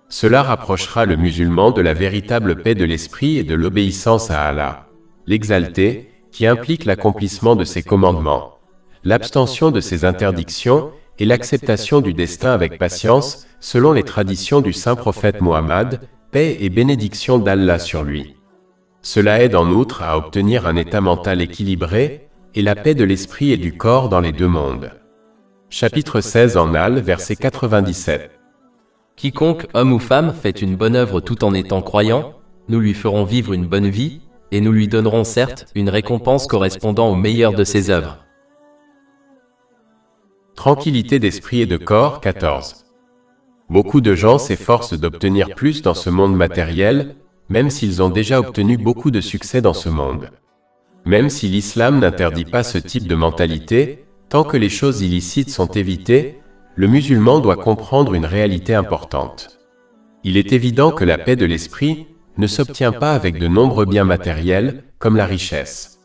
[SPEAKER 1] Cela rapprochera le musulman de la véritable paix de l'esprit et de l'obéissance à Allah, l'exalté, qui implique l'accomplissement de ses commandements, l'abstention de ses interdictions et l'acceptation du destin avec patience, selon les traditions du saint prophète Mohammed, paix et bénédiction d'Allah sur lui. Cela aide en outre à obtenir un état mental équilibré et la paix de l'esprit et du corps dans les deux mondes. Chapitre 16 en Al, verset 97.
[SPEAKER 2] Quiconque, homme ou femme, fait une bonne œuvre tout en étant croyant, nous lui ferons vivre une bonne vie, et nous lui donnerons certes une récompense correspondant au meilleur de ses œuvres.
[SPEAKER 1] Tranquillité d'esprit et de corps 14. Beaucoup de gens s'efforcent d'obtenir plus dans ce monde matériel, même s'ils ont déjà obtenu beaucoup de succès dans ce monde. Même si l'islam n'interdit pas ce type de mentalité, tant que les choses illicites sont évitées, le musulman doit comprendre une réalité importante. Il est évident que la paix de l'esprit ne s'obtient pas avec de nombreux biens matériels, comme la richesse.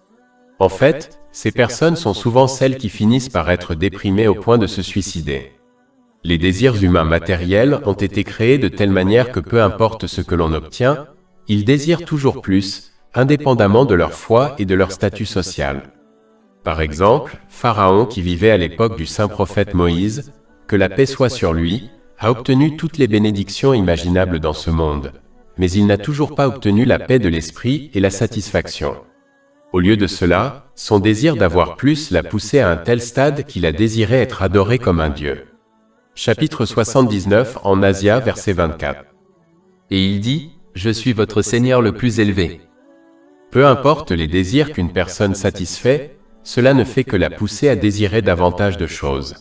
[SPEAKER 1] En fait, ces personnes sont souvent celles qui finissent par être déprimées au point de se suicider. Les désirs humains matériels ont été créés de telle manière que peu importe ce que l'on obtient, ils désirent toujours plus, indépendamment de leur foi et de leur statut social. Par exemple, Pharaon, qui vivait à l'époque du saint prophète Moïse, que la paix soit sur lui, a obtenu toutes les bénédictions imaginables dans ce monde. Mais il n'a toujours pas obtenu la paix de l'esprit et la satisfaction. Au lieu de cela, son désir d'avoir plus l'a poussé à un tel stade qu'il a désiré être adoré comme un dieu. Chapitre 79 en Asia, verset 24.
[SPEAKER 2] Et il dit, « Je suis votre Seigneur le plus élevé. »
[SPEAKER 1] Peu importe les désirs qu'une personne satisfait, cela ne fait que la pousser à désirer davantage de choses.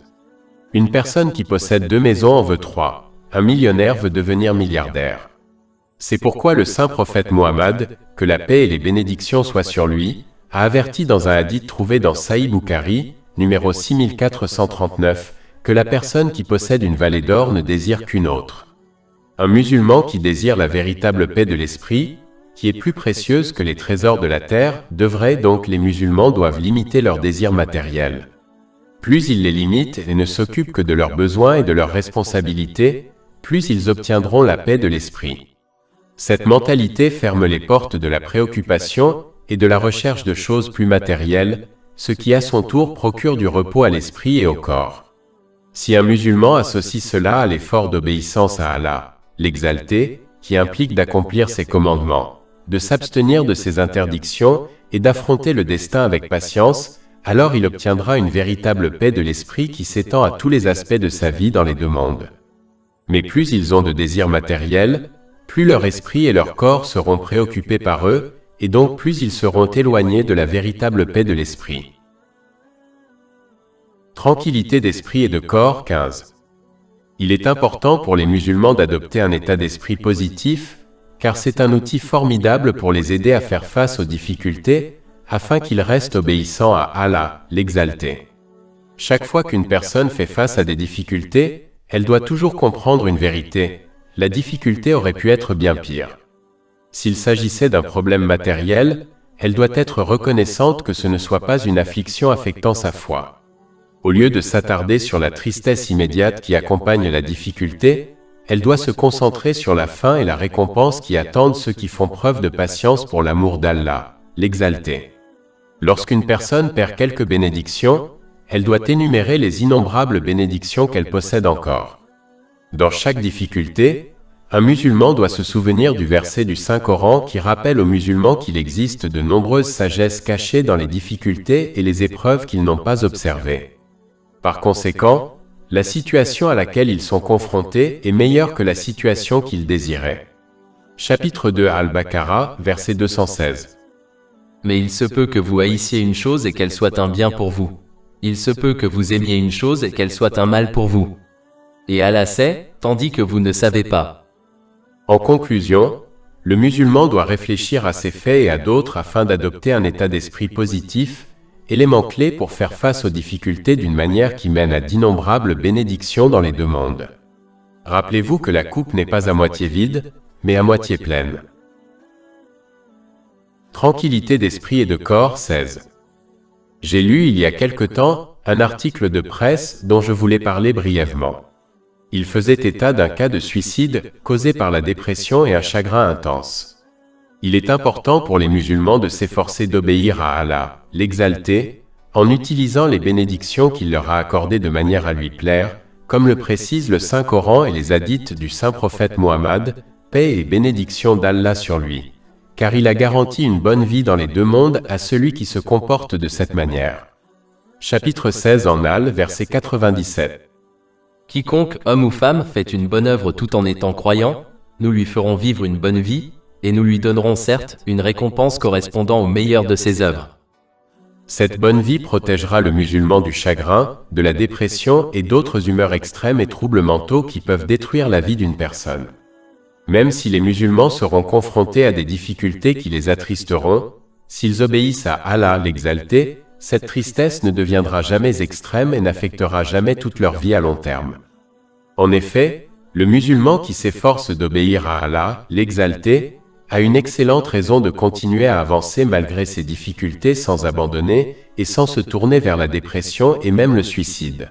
[SPEAKER 1] Une personne qui possède 2 maisons en veut 3. Un millionnaire veut devenir milliardaire. C'est pourquoi le saint prophète Mohammed, que la paix et les bénédictions soient sur lui, a averti dans un hadith trouvé dans Sahih Bukhari, numéro 6439, que la personne qui possède une vallée d'or ne désire qu'une autre. Un musulman qui désire la véritable paix de l'esprit, qui est plus précieuse que les trésors de la terre, les musulmans doivent limiter leurs désirs matériels. Plus ils les limitent et ne s'occupent que de leurs besoins et de leurs responsabilités, plus ils obtiendront la paix de l'esprit. Cette mentalité ferme les portes de la préoccupation et de la recherche de choses plus matérielles, ce qui à son tour procure du repos à l'esprit et au corps. Si un musulman associe cela à l'effort d'obéissance à Allah, l'exalté, qui implique d'accomplir ses commandements, de s'abstenir de ses interdictions et d'affronter le destin avec patience, alors il obtiendra une véritable paix de l'esprit qui s'étend à tous les aspects de sa vie dans les deux mondes. Mais plus ils ont de désirs matériels, plus leur esprit et leur corps seront préoccupés par eux, et donc plus ils seront éloignés de la véritable paix de l'esprit. Tranquillité d'esprit et de corps 15. Il est important pour les musulmans d'adopter un état d'esprit positif, car c'est un outil formidable pour les aider à faire face aux difficultés, afin qu'il reste obéissant à Allah, l'Exalté. Chaque fois qu'une personne fait face à des difficultés, elle doit toujours comprendre une vérité. La difficulté aurait pu être bien pire. S'il s'agissait d'un problème matériel, elle doit être reconnaissante que ce ne soit pas une affliction affectant sa foi. Au lieu de s'attarder sur la tristesse immédiate qui accompagne la difficulté, elle doit se concentrer sur la fin et la récompense qui attendent ceux qui font preuve de patience pour l'amour d'Allah, l'Exalté. Lorsqu'une personne perd quelques bénédictions, elle doit énumérer les innombrables bénédictions qu'elle possède encore. Dans chaque difficulté, un musulman doit se souvenir du verset du Saint-Coran qui rappelle aux musulmans qu'il existe de nombreuses sagesses cachées dans les difficultés et les épreuves qu'ils n'ont pas observées. Par conséquent, la situation à laquelle ils sont confrontés est meilleure que la situation qu'ils désiraient. Chapitre 2 Al-Baqarah, verset 216.
[SPEAKER 2] Mais il se peut que vous haïssiez une chose et qu'elle soit un bien pour vous. Il se peut que vous aimiez une chose et qu'elle soit un mal pour vous. Et Allah sait, tandis que vous ne savez pas.
[SPEAKER 1] En conclusion, le musulman doit réfléchir à ces faits et à d'autres afin d'adopter un état d'esprit positif, élément clé pour faire face aux difficultés d'une manière qui mène à d'innombrables bénédictions dans les deux mondes. Rappelez-vous que la coupe n'est pas à moitié vide, mais à moitié pleine. Tranquillité d'esprit et de corps 16. J'ai lu il y a quelque temps un article de presse dont je voulais parler brièvement. Il faisait état d'un cas de suicide causé par la dépression et un chagrin intense. Il est important pour les musulmans de s'efforcer d'obéir à Allah, l'Exalté, en utilisant les bénédictions qu'il leur a accordées de manière à lui plaire, comme le précise le Saint-Coran et les hadiths du Saint-Prophète Mohammed, paix et bénédiction d'Allah sur lui, car il a garanti une bonne vie dans les deux mondes à celui qui se comporte de cette manière. Chapitre 16 en Al, verset 97.
[SPEAKER 2] Quiconque, homme ou femme, fait une bonne œuvre tout en étant croyant, nous lui ferons vivre une bonne vie, et nous lui donnerons certes une récompense correspondant au meilleur de ses œuvres.
[SPEAKER 1] Cette bonne vie protégera le musulman du chagrin, de la dépression et d'autres humeurs extrêmes et troubles mentaux qui peuvent détruire la vie d'une personne. Même si les musulmans seront confrontés à des difficultés qui les attristeront, s'ils obéissent à Allah l'Exalté, cette tristesse ne deviendra jamais extrême et n'affectera jamais toute leur vie à long terme. En effet, le musulman qui s'efforce d'obéir à Allah, l'Exalté, a une excellente raison de continuer à avancer malgré ses difficultés sans abandonner et sans se tourner vers la dépression et même le suicide.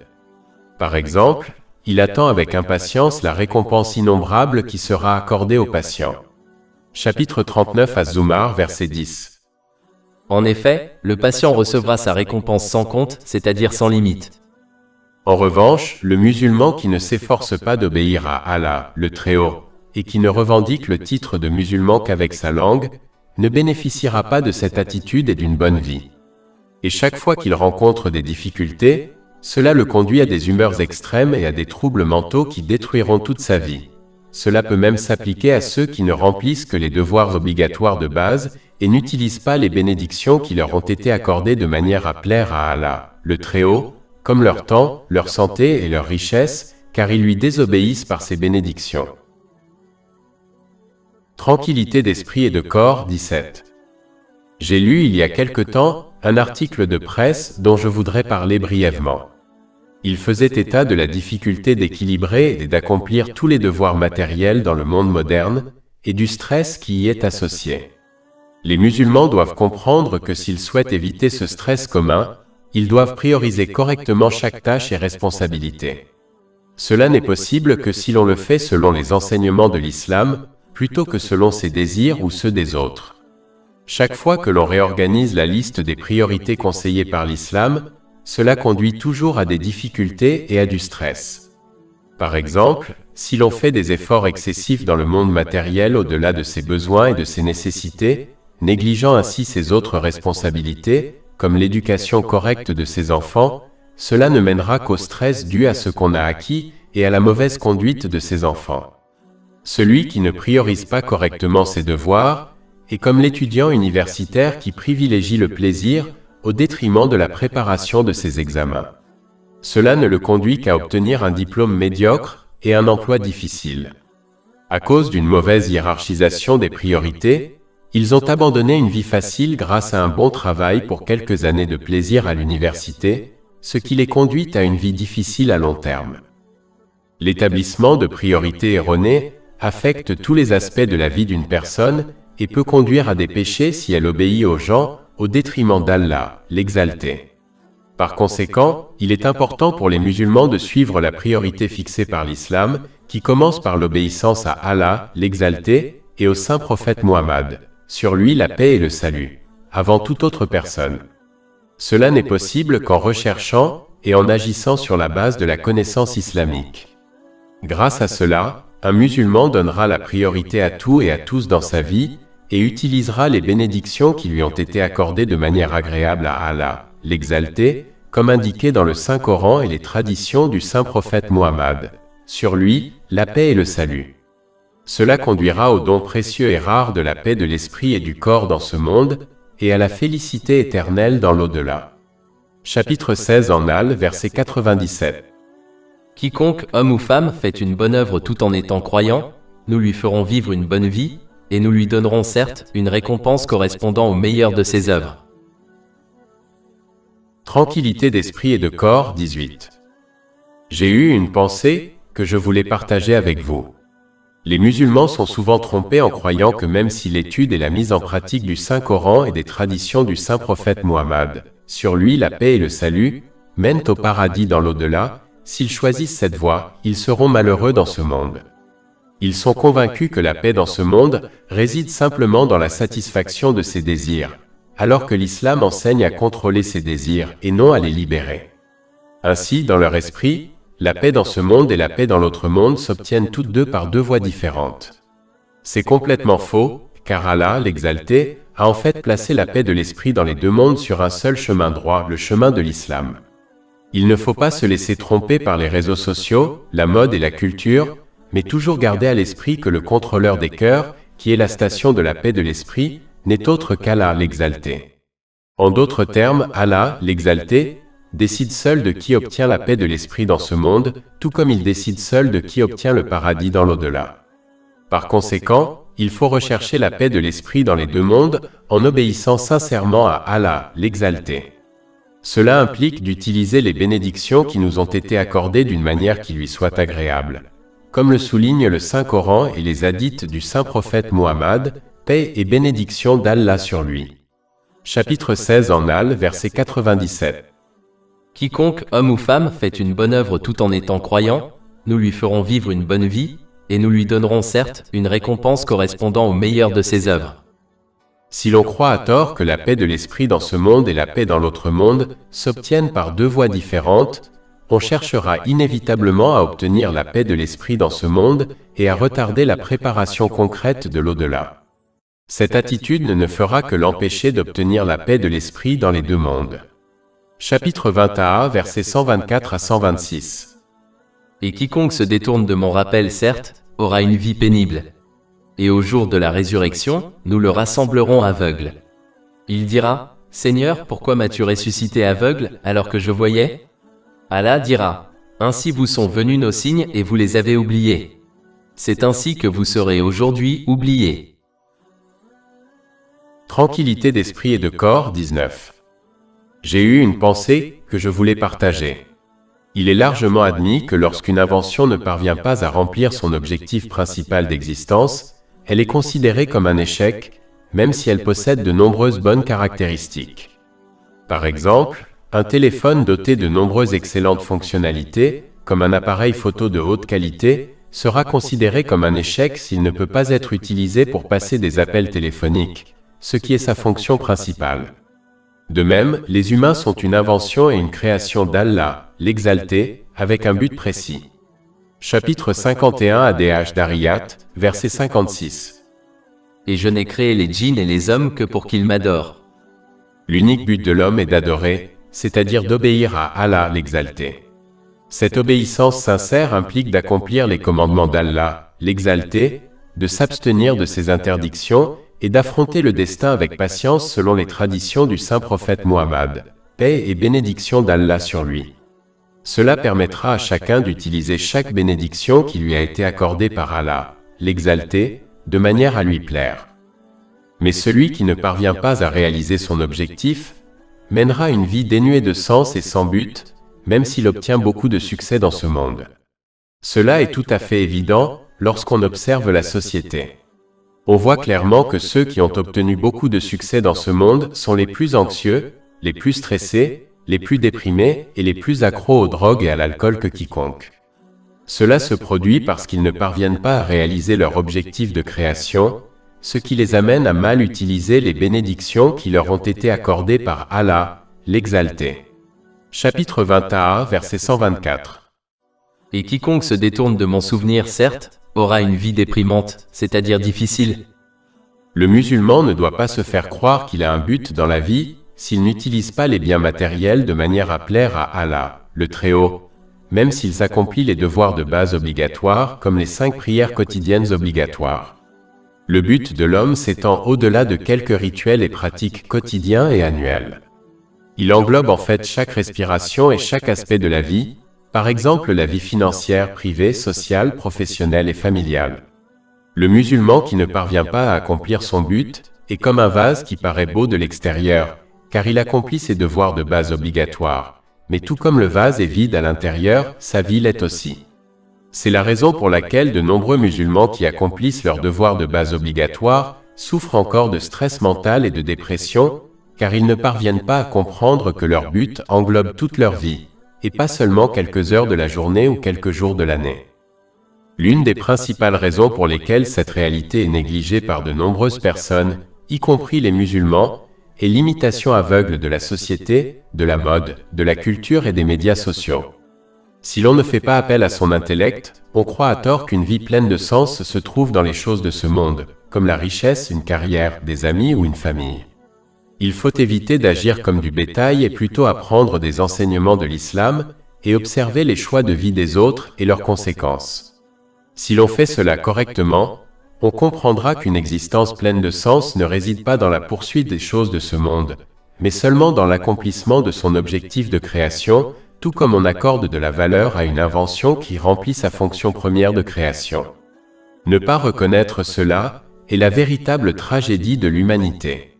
[SPEAKER 1] Par exemple, il attend avec impatience la récompense innombrable qui sera accordée aux patients. Chapitre 39 Az-Zumar, verset 10.
[SPEAKER 2] En effet, le patient recevra sa récompense sans compte, c'est-à-dire sans limite.
[SPEAKER 1] En revanche, le musulman qui ne s'efforce pas d'obéir à Allah, le Très-Haut, et qui ne revendique le titre de musulman qu'avec sa langue, ne bénéficiera pas de cette attitude et d'une bonne vie. Et chaque fois qu'il rencontre des difficultés, cela le conduit à des humeurs extrêmes et à des troubles mentaux qui détruiront toute sa vie. Cela peut même s'appliquer à ceux qui ne remplissent que les devoirs obligatoires de base et n'utilisent pas les bénédictions qui leur ont été accordées de manière à plaire à Allah, le Très-Haut, comme leur temps, leur santé et leur richesse, car ils lui désobéissent par ses bénédictions. Tranquillité d'esprit et de corps 17. J'ai lu il y a quelque temps un article de presse dont je voudrais parler brièvement. Il faisait état de la difficulté d'équilibrer et d'accomplir tous les devoirs matériels dans le monde moderne et du stress qui y est associé. Les musulmans doivent comprendre que s'ils souhaitent éviter ce stress commun, ils doivent prioriser correctement chaque tâche et responsabilité. Cela n'est possible que si l'on le fait selon les enseignements de l'islam, plutôt que selon ses désirs ou ceux des autres. Chaque fois que l'on réorganise la liste des priorités conseillées par l'islam, cela conduit toujours à des difficultés et à du stress. Par exemple, si l'on fait des efforts excessifs dans le monde matériel au-delà de ses besoins et de ses nécessités, négligeant ainsi ses autres responsabilités, comme l'éducation correcte de ses enfants, cela ne mènera qu'au stress dû à ce qu'on a acquis et à la mauvaise conduite de ses enfants. Celui qui ne priorise pas correctement ses devoirs est comme l'étudiant universitaire qui privilégie le plaisir au détriment de la préparation de ses examens. Cela ne le conduit qu'à obtenir un diplôme médiocre et un emploi difficile. À cause d'une mauvaise hiérarchisation des priorités, Ils ont abandonné une vie facile grâce à un bon travail pour quelques années de plaisir à l'université, ce qui les conduit à une vie difficile à long terme. L'établissement de priorités erronées affecte tous les aspects de la vie d'une personne et peut conduire à des péchés si elle obéit aux gens au détriment d'Allah, l'Exalté. Par conséquent, il est important pour les musulmans de suivre la priorité fixée par l'islam, qui commence par l'obéissance à Allah, l'Exalté, et au saint prophète Muhammad, sur lui la paix et le salut, avant toute autre personne. Cela n'est possible qu'en recherchant et en agissant sur la base de la connaissance islamique. Grâce à cela, un musulman donnera la priorité à tout et à tous dans sa vie, et utilisera les bénédictions qui lui ont été accordées de manière agréable à Allah, l'Exalté, comme indiqué dans le Saint-Coran et les traditions du saint prophète Muhammad. Sur lui, la paix et le salut. Cela conduira au don précieux et rare de la paix de l'esprit et du corps dans ce monde, et à la félicité éternelle dans l'au-delà. Chapitre 16 en Al, verset 97.
[SPEAKER 2] Quiconque, homme ou femme, fait une bonne œuvre tout en étant croyant, nous lui ferons vivre une bonne vie, et nous lui donnerons certes une récompense correspondant au meilleur de ses œuvres.
[SPEAKER 1] Tranquillité d'esprit et de corps, 18. J'ai eu une pensée que je voulais partager avec vous. Les musulmans sont souvent trompés en croyant que même si l'étude et la mise en pratique du Saint-Coran et des traditions du saint prophète Muhammad, sur lui la paix et le salut, mènent au paradis dans l'au-delà, s'ils choisissent cette voie, ils seront malheureux dans ce monde. Ils sont convaincus que la paix dans ce monde réside simplement dans la satisfaction de ses désirs, alors que l'islam enseigne à contrôler ses désirs et non à les libérer. Ainsi, dans leur esprit, la paix dans ce monde et la paix dans l'autre monde s'obtiennent toutes deux par deux voies différentes. C'est complètement faux, car Allah, l'Exalté, a en fait placé la paix de l'esprit dans les deux mondes sur un seul chemin droit, le chemin de l'islam. Il ne faut pas se laisser tromper par les réseaux sociaux, la mode et la culture, mais toujours garder à l'esprit que le contrôleur des cœurs, qui est la station de la paix de l'esprit, n'est autre qu'Allah, l'Exalté. En d'autres termes, Allah, l'Exalté, décide seul de qui obtient la paix de l'esprit dans ce monde, tout comme il décide seul de qui obtient le paradis dans l'au-delà. Par conséquent, il faut rechercher la paix de l'esprit dans les deux mondes en obéissant sincèrement à Allah, l'Exalté. Cela implique d'utiliser les bénédictions qui nous ont été accordées d'une manière qui lui soit agréable. Comme le souligne le Saint-Coran et les hadiths du saint prophète Muhammad, paix et bénédiction d'Allah sur lui. Chapitre 16 en Al, verset 97.
[SPEAKER 2] Quiconque, homme ou femme, fait une bonne œuvre tout en étant croyant, nous lui ferons vivre une bonne vie, et nous lui donnerons certes une récompense correspondant au meilleur de ses œuvres.
[SPEAKER 1] Si l'on croit à tort que la paix de l'esprit dans ce monde et la paix dans l'autre monde s'obtiennent par deux voies différentes, on cherchera inévitablement à obtenir la paix de l'esprit dans ce monde et à retarder la préparation concrète de l'au-delà. Cette attitude ne fera que l'empêcher d'obtenir la paix de l'esprit dans les deux mondes. Chapitre 21, versets 124 à 126.
[SPEAKER 2] Et quiconque se détourne de mon rappel, certes, aura une vie pénible. Et au jour de la résurrection, nous le rassemblerons aveugle. Il dira, Seigneur, pourquoi m'as-tu ressuscité aveugle alors que je voyais? Allah dira, ainsi vous sont venus nos signes et vous les avez oubliés. C'est ainsi que vous serez aujourd'hui oubliés.
[SPEAKER 1] Tranquillité d'esprit et de corps, 19. J'ai eu une pensée que je voulais partager. Il est largement admis que lorsqu'une invention ne parvient pas à remplir son objectif principal d'existence, elle est considérée comme un échec, même si elle possède de nombreuses bonnes caractéristiques. Par exemple, un téléphone doté de nombreuses excellentes fonctionnalités, comme un appareil photo de haute qualité, sera considéré comme un échec s'il ne peut pas être utilisé pour passer des appels téléphoniques, ce qui est sa fonction principale. De même, les humains sont une invention et une création d'Allah, l'Exalté, avec un but précis. Chapitre 51 ADH Dariyat, verset 56.
[SPEAKER 2] Et je n'ai créé les djinns et les hommes que pour qu'ils m'adorent.
[SPEAKER 1] L'unique but de l'homme est d'adorer, c'est-à-dire d'obéir à Allah l'Exalté. Cette obéissance sincère implique d'accomplir les commandements d'Allah, l'Exalté, de s'abstenir de ses interdictions et d'affronter le destin avec patience selon les traditions du saint prophète Muhammad, paix et bénédiction d'Allah sur lui. Cela permettra à chacun d'utiliser chaque bénédiction qui lui a été accordée par Allah, l'Exalté, de manière à lui plaire. Mais celui qui ne parvient pas à réaliser son objectif mènera une vie dénuée de sens et sans but, même s'il obtient beaucoup de succès dans ce monde. Cela est tout à fait évident lorsqu'on observe la société. On voit clairement que ceux qui ont obtenu beaucoup de succès dans ce monde sont les plus anxieux, les plus stressés, les plus déprimés et les plus accros aux drogues et à l'alcool que quiconque. Cela se produit parce qu'ils ne parviennent pas à réaliser leur objectif de création, ce qui les amène à mal utiliser les bénédictions qui leur ont été accordées par Allah, l'Exalté. Chapitre 21, verset 124.
[SPEAKER 2] Et quiconque se détourne de mon souvenir, certes, aura une vie déprimante, c'est-à-dire difficile.
[SPEAKER 1] Le musulman ne doit pas se faire croire qu'il a un but dans la vie s'il n'utilise pas les biens matériels de manière à plaire à Allah, le Très-Haut, même s'ils accomplissent les devoirs de base obligatoires comme les 5 prières quotidiennes obligatoires. Le but de l'homme s'étend au-delà de quelques rituels et pratiques quotidiens et annuels. Il englobe en fait chaque respiration et chaque aspect de la vie, par exemple la vie financière, privée, sociale, professionnelle et familiale. Le musulman qui ne parvient pas à accomplir son but est comme un vase qui paraît beau de l'extérieur, car il accomplit ses devoirs de base obligatoires. Mais tout comme le vase est vide à l'intérieur, sa vie l'est aussi. C'est la raison pour laquelle de nombreux musulmans qui accomplissent leurs devoirs de base obligatoires souffrent encore de stress mental et de dépression, car ils ne parviennent pas à comprendre que leur but englobe toute leur vie, et pas seulement quelques heures de la journée ou quelques jours de l'année. L'une des principales raisons pour lesquelles cette réalité est négligée par de nombreuses personnes, y compris les musulmans, est l'imitation aveugle de la société, de la mode, de la culture et des médias sociaux. Si l'on ne fait pas appel à son intellect, on croit à tort qu'une vie pleine de sens se trouve dans les choses de ce monde, comme la richesse, une carrière, des amis ou une famille. Il faut éviter d'agir comme du bétail et plutôt apprendre des enseignements de l'islam et observer les choix de vie des autres et leurs conséquences. Si l'on fait cela correctement, on comprendra qu'une existence pleine de sens ne réside pas dans la poursuite des choses de ce monde, mais seulement dans l'accomplissement de son objectif de création, tout comme on accorde de la valeur à une invention qui remplit sa fonction première de création. Ne pas reconnaître cela est la véritable tragédie de l'humanité.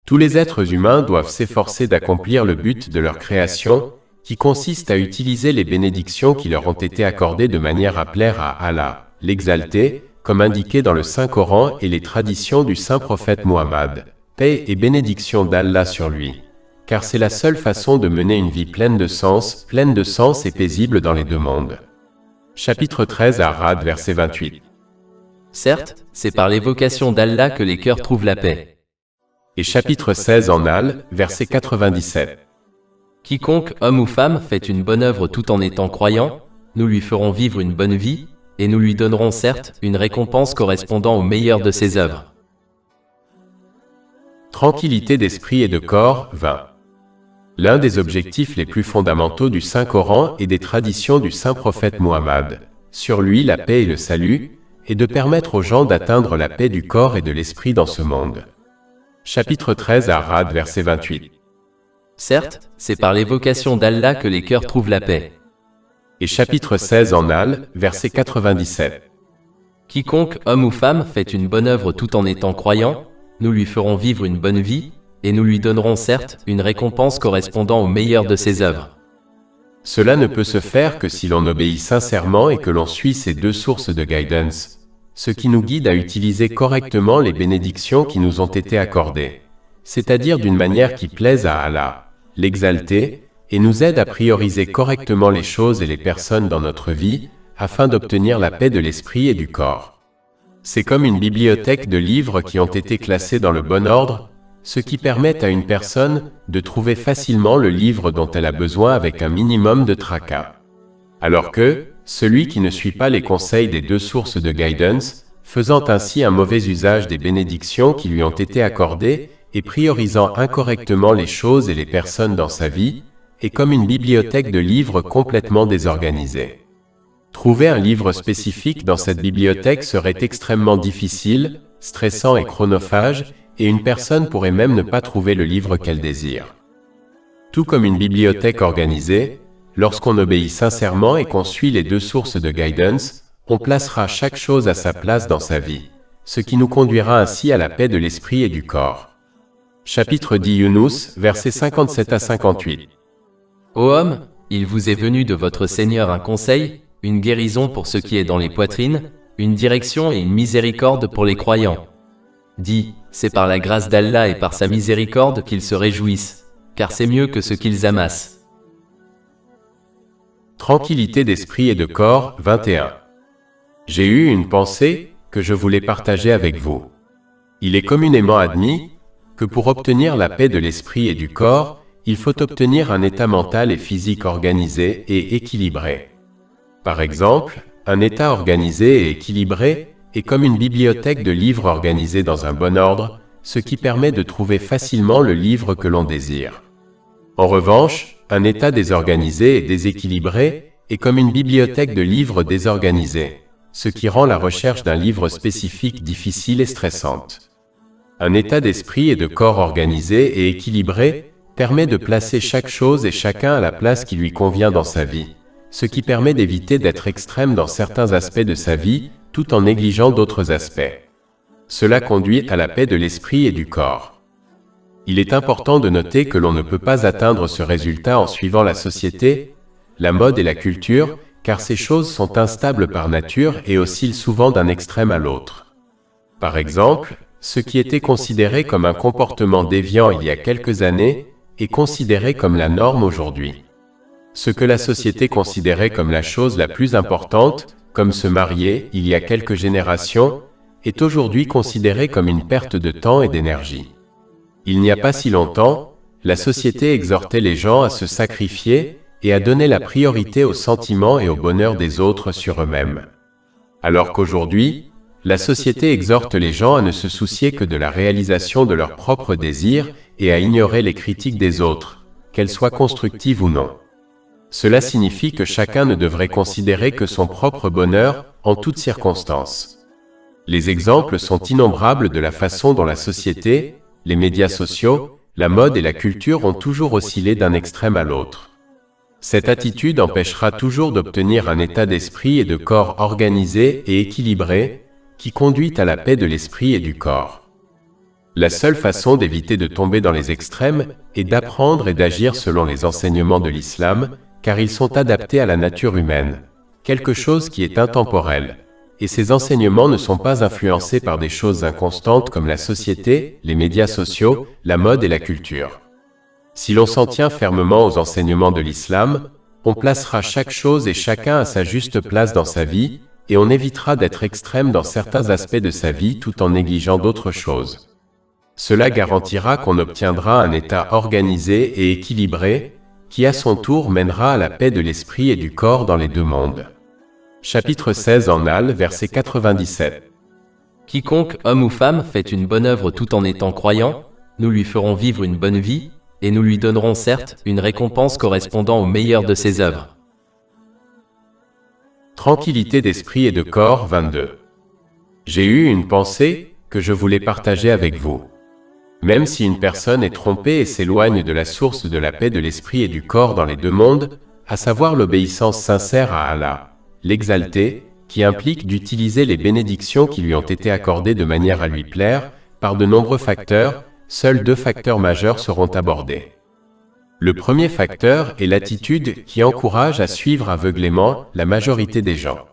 [SPEAKER 1] Tous les êtres humains doivent s'efforcer d'accomplir le but de leur création, qui consiste à utiliser les bénédictions qui leur ont été accordées de manière à plaire à Allah, l'Exalté, comme indiqué dans le Saint-Coran et les traditions du saint prophète Muhammad, paix et bénédiction d'Allah sur lui. Car c'est la seule façon de mener une vie pleine de sens et paisible dans les deux mondes. Chapitre 13 Ar-Ra'd, verset 28.
[SPEAKER 2] Certes, c'est par l'évocation d'Allah que les cœurs trouvent la paix.
[SPEAKER 1] Et chapitre 16 en Al, verset 97.
[SPEAKER 2] Quiconque, homme ou femme, fait une bonne œuvre tout en étant croyant, nous lui ferons vivre une bonne vie, et nous lui donnerons certes une récompense correspondant au meilleur de ses œuvres.
[SPEAKER 1] Tranquillité d'esprit et de corps, 20. L'un des objectifs les plus fondamentaux du Saint-Coran et des traditions du saint prophète Muhammad, sur lui la paix et le salut, est de permettre aux gens d'atteindre la paix du corps et de l'esprit dans ce monde. Chapitre 13 Ar-Ra'd, verset 28.
[SPEAKER 2] Certes, c'est par l'évocation d'Allah que les cœurs trouvent la paix.
[SPEAKER 1] Et chapitre 16 en Al, verset 97.
[SPEAKER 2] Quiconque, homme ou femme, fait une bonne œuvre tout en étant croyant, nous lui ferons vivre une bonne vie, et nous lui donnerons certes une récompense correspondant au meilleur de ses œuvres.
[SPEAKER 1] Cela ne peut se faire que si l'on obéit sincèrement et que l'on suit ces deux sources de guidance, ce qui nous guide à utiliser correctement les bénédictions qui nous ont été accordées, c'est-à-dire d'une manière qui plaise à Allah, l'Exalté, et nous aide à prioriser correctement les choses et les personnes dans notre vie, afin d'obtenir la paix de l'esprit et du corps. C'est comme une bibliothèque de livres qui ont été classés dans le bon ordre, ce qui permet à une personne de trouver facilement le livre dont elle a besoin avec un minimum de tracas. Alors que, celui qui ne suit pas les conseils des deux sources de guidance, faisant ainsi un mauvais usage des bénédictions qui lui ont été accordées et priorisant incorrectement les choses et les personnes dans sa vie, est comme une bibliothèque de livres complètement désorganisée. Trouver un livre spécifique dans cette bibliothèque serait extrêmement difficile, stressant et chronophage, et une personne pourrait même ne pas trouver le livre qu'elle désire. Tout comme une bibliothèque organisée, lorsqu'on obéit sincèrement et qu'on suit les deux sources de guidance, on placera chaque chose à sa place dans sa vie, ce qui nous conduira ainsi à la paix de l'esprit et du corps. Chapitre 10 Yunus, versets 57 à 58.
[SPEAKER 2] Ô homme, il vous est venu de votre Seigneur un conseil, une guérison pour ce qui est dans les poitrines, une direction et une miséricorde pour les croyants. Dis, c'est par la grâce d'Allah et par sa miséricorde qu'ils se réjouissent, car c'est mieux que ce qu'ils amassent.
[SPEAKER 1] Tranquillité d'esprit et de corps, 21. J'ai eu une pensée que je voulais partager avec vous. Il est communément admis que pour obtenir la paix de l'esprit et du corps, il faut obtenir un état mental et physique organisé et équilibré. Par exemple, un état organisé et équilibré est comme une bibliothèque de livres organisés dans un bon ordre, ce qui permet de trouver facilement le livre que l'on désire. En revanche, un état désorganisé et déséquilibré est comme une bibliothèque de livres désorganisés, ce qui rend la recherche d'un livre spécifique difficile et stressante. Un état d'esprit et de corps organisé et équilibré permet de placer chaque chose et chacun à la place qui lui convient dans sa vie, ce qui permet d'éviter d'être extrême dans certains aspects de sa vie, tout en négligeant d'autres aspects. Cela conduit à la paix de l'esprit et du corps. Il est important de noter que l'on ne peut pas atteindre ce résultat en suivant la société, la mode et la culture, car ces choses sont instables par nature et oscillent souvent d'un extrême à l'autre. Par exemple, ce qui était considéré comme un comportement déviant il y a quelques années est considéré comme la norme aujourd'hui. Ce que la société considérait comme la chose la plus importante, comme se marier il y a quelques générations, est aujourd'hui considéré comme une perte de temps et d'énergie. Il n'y a pas si longtemps, la société exhortait les gens à se sacrifier et à donner la priorité aux sentiments et au bonheur des autres sur eux-mêmes. Alors qu'aujourd'hui, la société exhorte les gens à ne se soucier que de la réalisation de leurs propres désirs et à ignorer les critiques des autres, qu'elles soient constructives ou non. Cela signifie que chacun ne devrait considérer que son propre bonheur en toutes circonstances. Les exemples sont innombrables de la façon dont la société, les médias sociaux, la mode et la culture ont toujours oscillé d'un extrême à l'autre. Cette attitude empêchera toujours d'obtenir un état d'esprit et de corps organisé et équilibré, qui conduit à la paix de l'esprit et du corps. La seule façon d'éviter de tomber dans les extrêmes est d'apprendre et d'agir selon les enseignements de l'islam, car ils sont adaptés à la nature humaine, quelque chose qui est intemporel, et ces enseignements ne sont pas influencés par des choses inconstantes comme la société, les médias sociaux, la mode et la culture. Si l'on s'en tient fermement aux enseignements de l'islam, on placera chaque chose et chacun à sa juste place dans sa vie, et on évitera d'être extrême dans certains aspects de sa vie tout en négligeant d'autres choses. Cela garantira qu'on obtiendra un état organisé et équilibré, qui à son tour mènera à la paix de l'esprit et du corps dans les deux mondes. Chapitre 16 en Al, verset 97.
[SPEAKER 2] Quiconque, homme ou femme, fait une bonne œuvre tout en étant croyant, nous lui ferons vivre une bonne vie, et nous lui donnerons certes une récompense correspondant au meilleur de ses œuvres.
[SPEAKER 1] Tranquillité d'esprit et de corps, 22. J'ai eu une pensée que je voulais partager avec vous. Même si une personne est trompée et s'éloigne de la source de la paix de l'esprit et du corps dans les deux mondes, à savoir l'obéissance sincère à Allah, l'exalté, qui implique d'utiliser les bénédictions qui lui ont été accordées de manière à lui plaire, par de nombreux facteurs, seuls deux facteurs majeurs seront abordés. Le premier facteur est l'attitude qui encourage à suivre aveuglément la majorité des gens.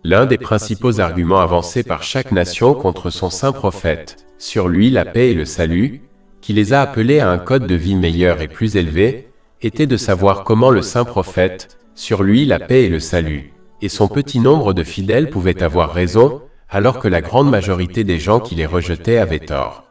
[SPEAKER 1] L'un des principaux arguments avancés par chaque nation contre son saint prophète, sur lui la paix et le salut, qui les a appelés à un code de vie meilleur et plus élevé, était de savoir comment le saint prophète, sur lui la paix et le salut, et son petit nombre de fidèles pouvaient avoir raison, alors que la grande majorité des gens qui les rejetaient avaient tort.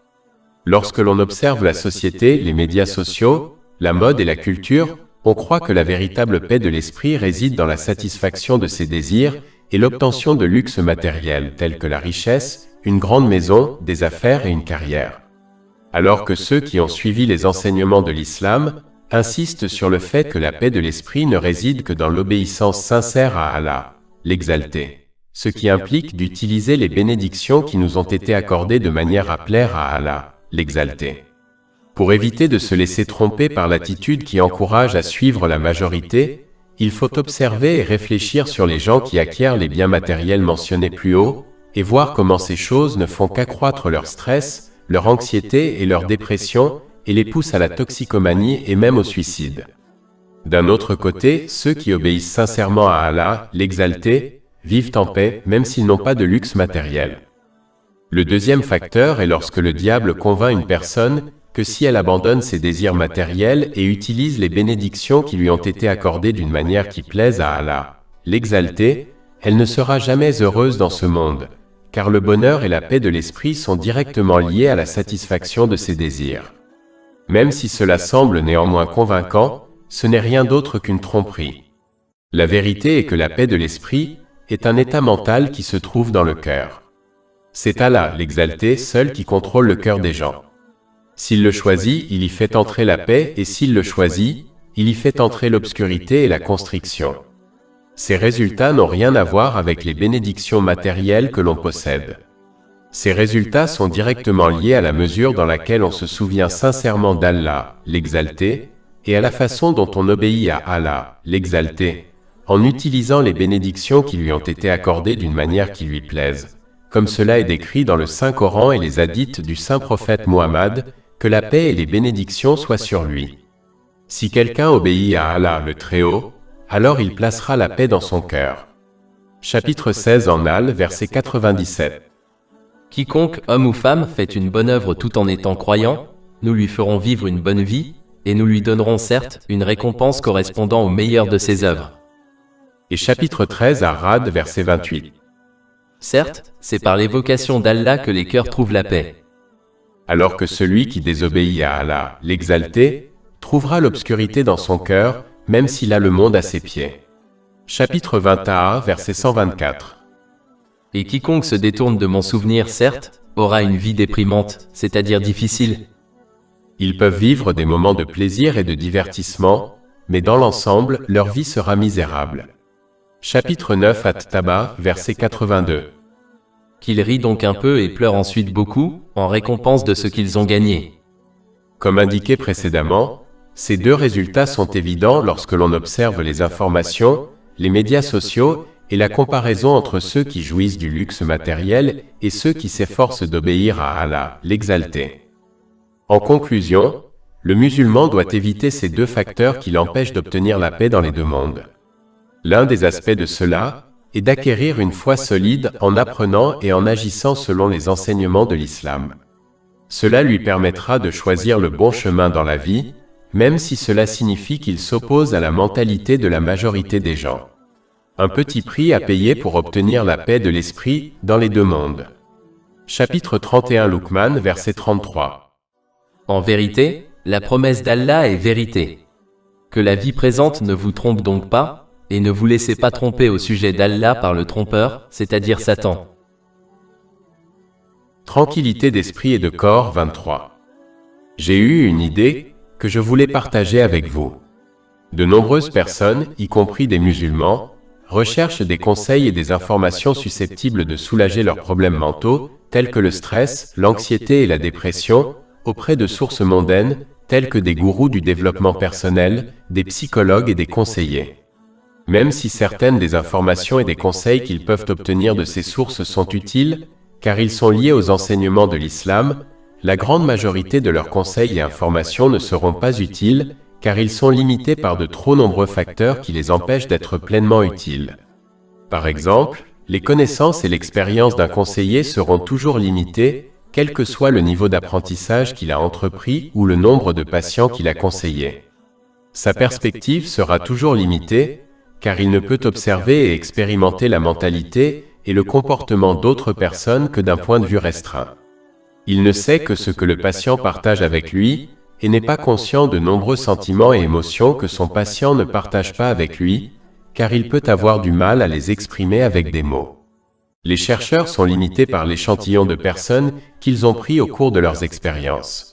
[SPEAKER 1] Lorsque l'on observe la société, les médias sociaux, la mode et la culture, on croit que la véritable paix de l'esprit réside dans la satisfaction de ses désirs et l'obtention de luxes matériels tels que la richesse, une grande maison, des affaires et une carrière. Alors que ceux qui ont suivi les enseignements de l'islam insistent sur le fait que la paix de l'esprit ne réside que dans l'obéissance sincère à Allah, l'exalté, ce qui implique d'utiliser les bénédictions qui nous ont été accordées de manière à plaire à Allah, l'exalté. Pour éviter de se laisser tromper par l'attitude qui encourage à suivre la majorité, il faut observer et réfléchir sur les gens qui acquièrent les biens matériels mentionnés plus haut, et voir comment ces choses ne font qu'accroître leur stress, leur anxiété et leur dépression, et les poussent à la toxicomanie et même au suicide. D'un autre côté, ceux qui obéissent sincèrement à Allah, l'exalté, vivent en paix, même s'ils n'ont pas de luxe matériel. Le deuxième facteur est lorsque le diable convainc une personne que si elle abandonne ses désirs matériels et utilise les bénédictions qui lui ont été accordées d'une manière qui plaise à Allah, l'exalté, elle ne sera jamais heureuse dans ce monde, car le bonheur et la paix de l'esprit sont directement liés à la satisfaction de ses désirs. Même si cela semble néanmoins convaincant, ce n'est rien d'autre qu'une tromperie. La vérité est que la paix de l'esprit est un état mental qui se trouve dans le cœur. C'est Allah, l'exalté, seul qui contrôle le cœur des gens. S'il le choisit, il y fait entrer la paix, et s'il le choisit, il y fait entrer l'obscurité et la constriction. Ces résultats n'ont rien à voir avec les bénédictions matérielles que l'on possède. Ces résultats sont directement liés à la mesure dans laquelle on se souvient sincèrement d'Allah, l'exalté, et à la façon dont on obéit à Allah, l'exalté, en utilisant les bénédictions qui lui ont été accordées d'une manière qui lui plaise, comme cela est décrit dans le Saint-Coran et les hadiths du Saint-Prophète Muhammad, que la paix et les bénédictions soient sur lui. Si quelqu'un obéit à Allah le Très-Haut, alors il placera la paix dans son cœur. Chapitre 16 en Al, verset 97.
[SPEAKER 2] Quiconque, homme ou femme, fait une bonne œuvre tout en étant croyant, nous lui ferons vivre une bonne vie, et nous lui donnerons certes une récompense correspondant au meilleur de ses œuvres.
[SPEAKER 1] Et chapitre 13 à Rad, verset 28.
[SPEAKER 2] Certes, c'est par l'évocation d'Allah que les cœurs trouvent la paix.
[SPEAKER 1] Alors que celui qui désobéit à Allah, l'exalté, trouvera l'obscurité dans son cœur, même s'il a le monde à ses pieds. Chapitre 21, verset 124.
[SPEAKER 2] Et quiconque se détourne de mon souvenir, certes, aura une vie déprimante, c'est-à-dire difficile.
[SPEAKER 1] Ils peuvent vivre des moments de plaisir et de divertissement, mais dans l'ensemble, leur vie sera misérable. Chapitre 9 At-Taba, verset 82.
[SPEAKER 2] Qu'ils rient donc un peu et pleurent ensuite beaucoup, en récompense de ce qu'ils ont gagné.
[SPEAKER 1] Comme indiqué précédemment, ces deux résultats sont évidents lorsque l'on observe les informations, les médias sociaux et la comparaison entre ceux qui jouissent du luxe matériel et ceux qui s'efforcent d'obéir à Allah, l'exalté. En conclusion, le musulman doit éviter ces deux facteurs qui l'empêchent d'obtenir la paix dans les deux mondes. L'un des aspects de cela est d'acquérir une foi solide en apprenant et en agissant selon les enseignements de l'islam. Cela lui permettra de choisir le bon chemin dans la vie, même si cela signifie qu'il s'oppose à la mentalité de la majorité des gens. Un petit prix à payer pour obtenir la paix de l'esprit dans les deux mondes. Chapitre 31 Luqman, verset 33.
[SPEAKER 2] En vérité, la promesse d'Allah est vérité. Que la vie présente ne vous trompe donc pas, et ne vous laissez pas tromper au sujet d'Allah par le trompeur, c'est-à-dire Satan.
[SPEAKER 1] Tranquillité d'esprit et de corps 23. J'ai eu une idée que je voulais partager avec vous. De nombreuses personnes, y compris des musulmans, recherchent des conseils et des informations susceptibles de soulager leurs problèmes mentaux, tels que le stress, l'anxiété et la dépression, auprès de sources mondaines, telles que des gourous du développement personnel, des psychologues et des conseillers. Même si certaines des informations et des conseils qu'ils peuvent obtenir de ces sources sont utiles, car ils sont liés aux enseignements de l'islam, la grande majorité de leurs conseils et informations ne seront pas utiles, car ils sont limités par de trop nombreux facteurs qui les empêchent d'être pleinement utiles. Par exemple, les connaissances et l'expérience d'un conseiller seront toujours limitées, quel que soit le niveau d'apprentissage qu'il a entrepris ou le nombre de patients qu'il a conseillés. Sa perspective sera toujours limitée, car il ne peut observer et expérimenter la mentalité et le comportement d'autres personnes que d'un point de vue restreint. Il ne sait que ce que le patient partage avec lui, et n'est pas conscient de nombreux sentiments et émotions que son patient ne partage pas avec lui, car il peut avoir du mal à les exprimer avec des mots. Les chercheurs sont limités par l'échantillon de personnes qu'ils ont pris au cours de leurs expériences.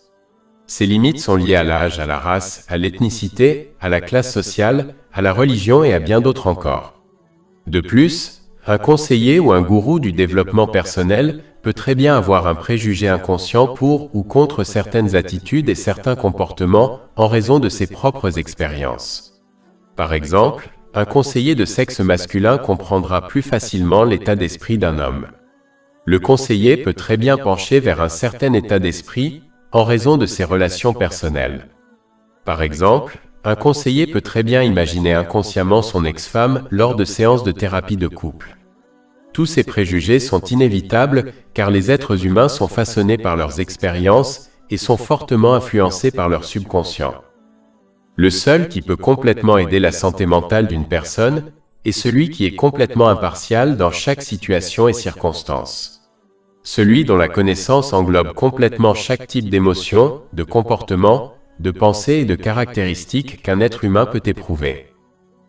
[SPEAKER 1] Ces limites sont liées à l'âge, à la race, à l'ethnicité, à la classe sociale, à la religion et à bien d'autres encore. De plus, un conseiller ou un gourou du développement personnel peut très bien avoir un préjugé inconscient pour ou contre certaines attitudes et certains comportements en raison de ses propres expériences. Par exemple, un conseiller de sexe masculin comprendra plus facilement l'état d'esprit d'un homme. Le conseiller peut très bien pencher vers un certain état d'esprit en raison de ses relations personnelles. Par exemple, un conseiller peut très bien imaginer inconsciemment son ex-femme lors de séances de thérapie de couple. Tous ces préjugés sont inévitables car les êtres humains sont façonnés par leurs expériences et sont fortement influencés par leur subconscient. Le seul qui peut complètement aider la santé mentale d'une personne est celui qui est complètement impartial dans chaque situation et circonstance. Celui dont la connaissance englobe complètement chaque type d'émotion, de comportement, de pensée et de caractéristiques qu'un être humain peut éprouver.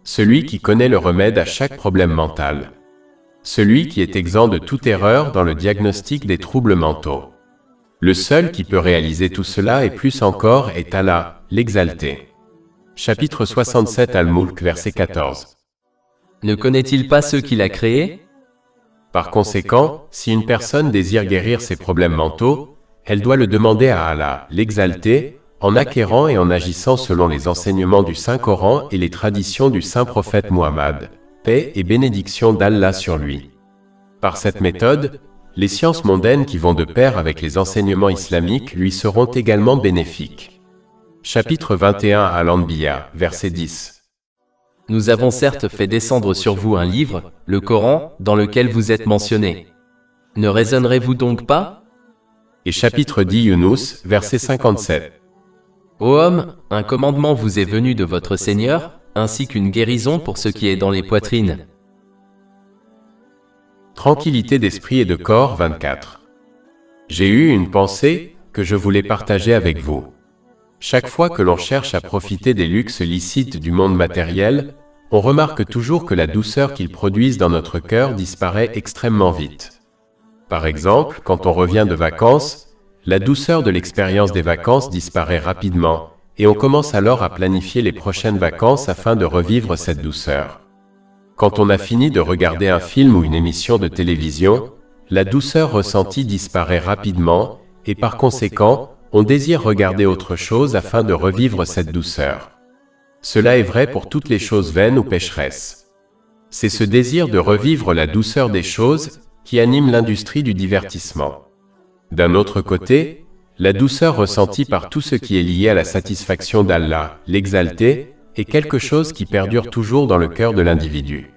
[SPEAKER 1] Celui qui connaît le remède à chaque problème mental. Celui qui est exempt de toute erreur dans le diagnostic des troubles mentaux. Le seul qui peut réaliser tout cela et plus encore est Allah, l'exalté. Chapitre 67 Al-Mulk, verset 14.
[SPEAKER 2] Ne connaît-il pas ceux qu'il a créés?
[SPEAKER 1] Par conséquent, si une personne désire guérir ses problèmes mentaux, elle doit le demander à Allah, l'exalté, en acquérant et en agissant selon les enseignements du Saint-Coran et les traditions du Saint-Prophète Muhammad, paix et bénédiction d'Allah sur lui. Par cette méthode, les sciences mondaines qui vont de pair avec les enseignements islamiques lui seront également bénéfiques. Chapitre 21 Al-Anbiya, verset 10.
[SPEAKER 2] Nous avons certes fait descendre sur vous un livre, le Coran, dans lequel vous êtes mentionné. Ne raisonnerez-vous donc pas?
[SPEAKER 1] Et chapitre 10 Yunus, verset 57.
[SPEAKER 2] Ô homme, un commandement vous est venu de votre Seigneur, ainsi qu'une guérison pour ce qui est dans les poitrines.
[SPEAKER 1] Tranquillité d'esprit et de corps 24. J'ai eu une pensée que je voulais partager avec vous. Chaque fois que l'on cherche à profiter des luxes licites du monde matériel, on remarque toujours que la douceur qu'ils produisent dans notre cœur disparaît extrêmement vite. Par exemple, quand on revient de vacances, la douceur de l'expérience des vacances disparaît rapidement, et on commence alors à planifier les prochaines vacances afin de revivre cette douceur. Quand on a fini de regarder un film ou une émission de télévision, la douceur ressentie disparaît rapidement, et par conséquent, on désire regarder autre chose afin de revivre cette douceur. Cela est vrai pour toutes les choses vaines ou pécheresses. C'est ce désir de revivre la douceur des choses qui anime l'industrie du divertissement. D'un autre côté, la douceur ressentie par tout ce qui est lié à la satisfaction d'Allah, l'exalté, est quelque chose qui perdure toujours dans le cœur de l'individu.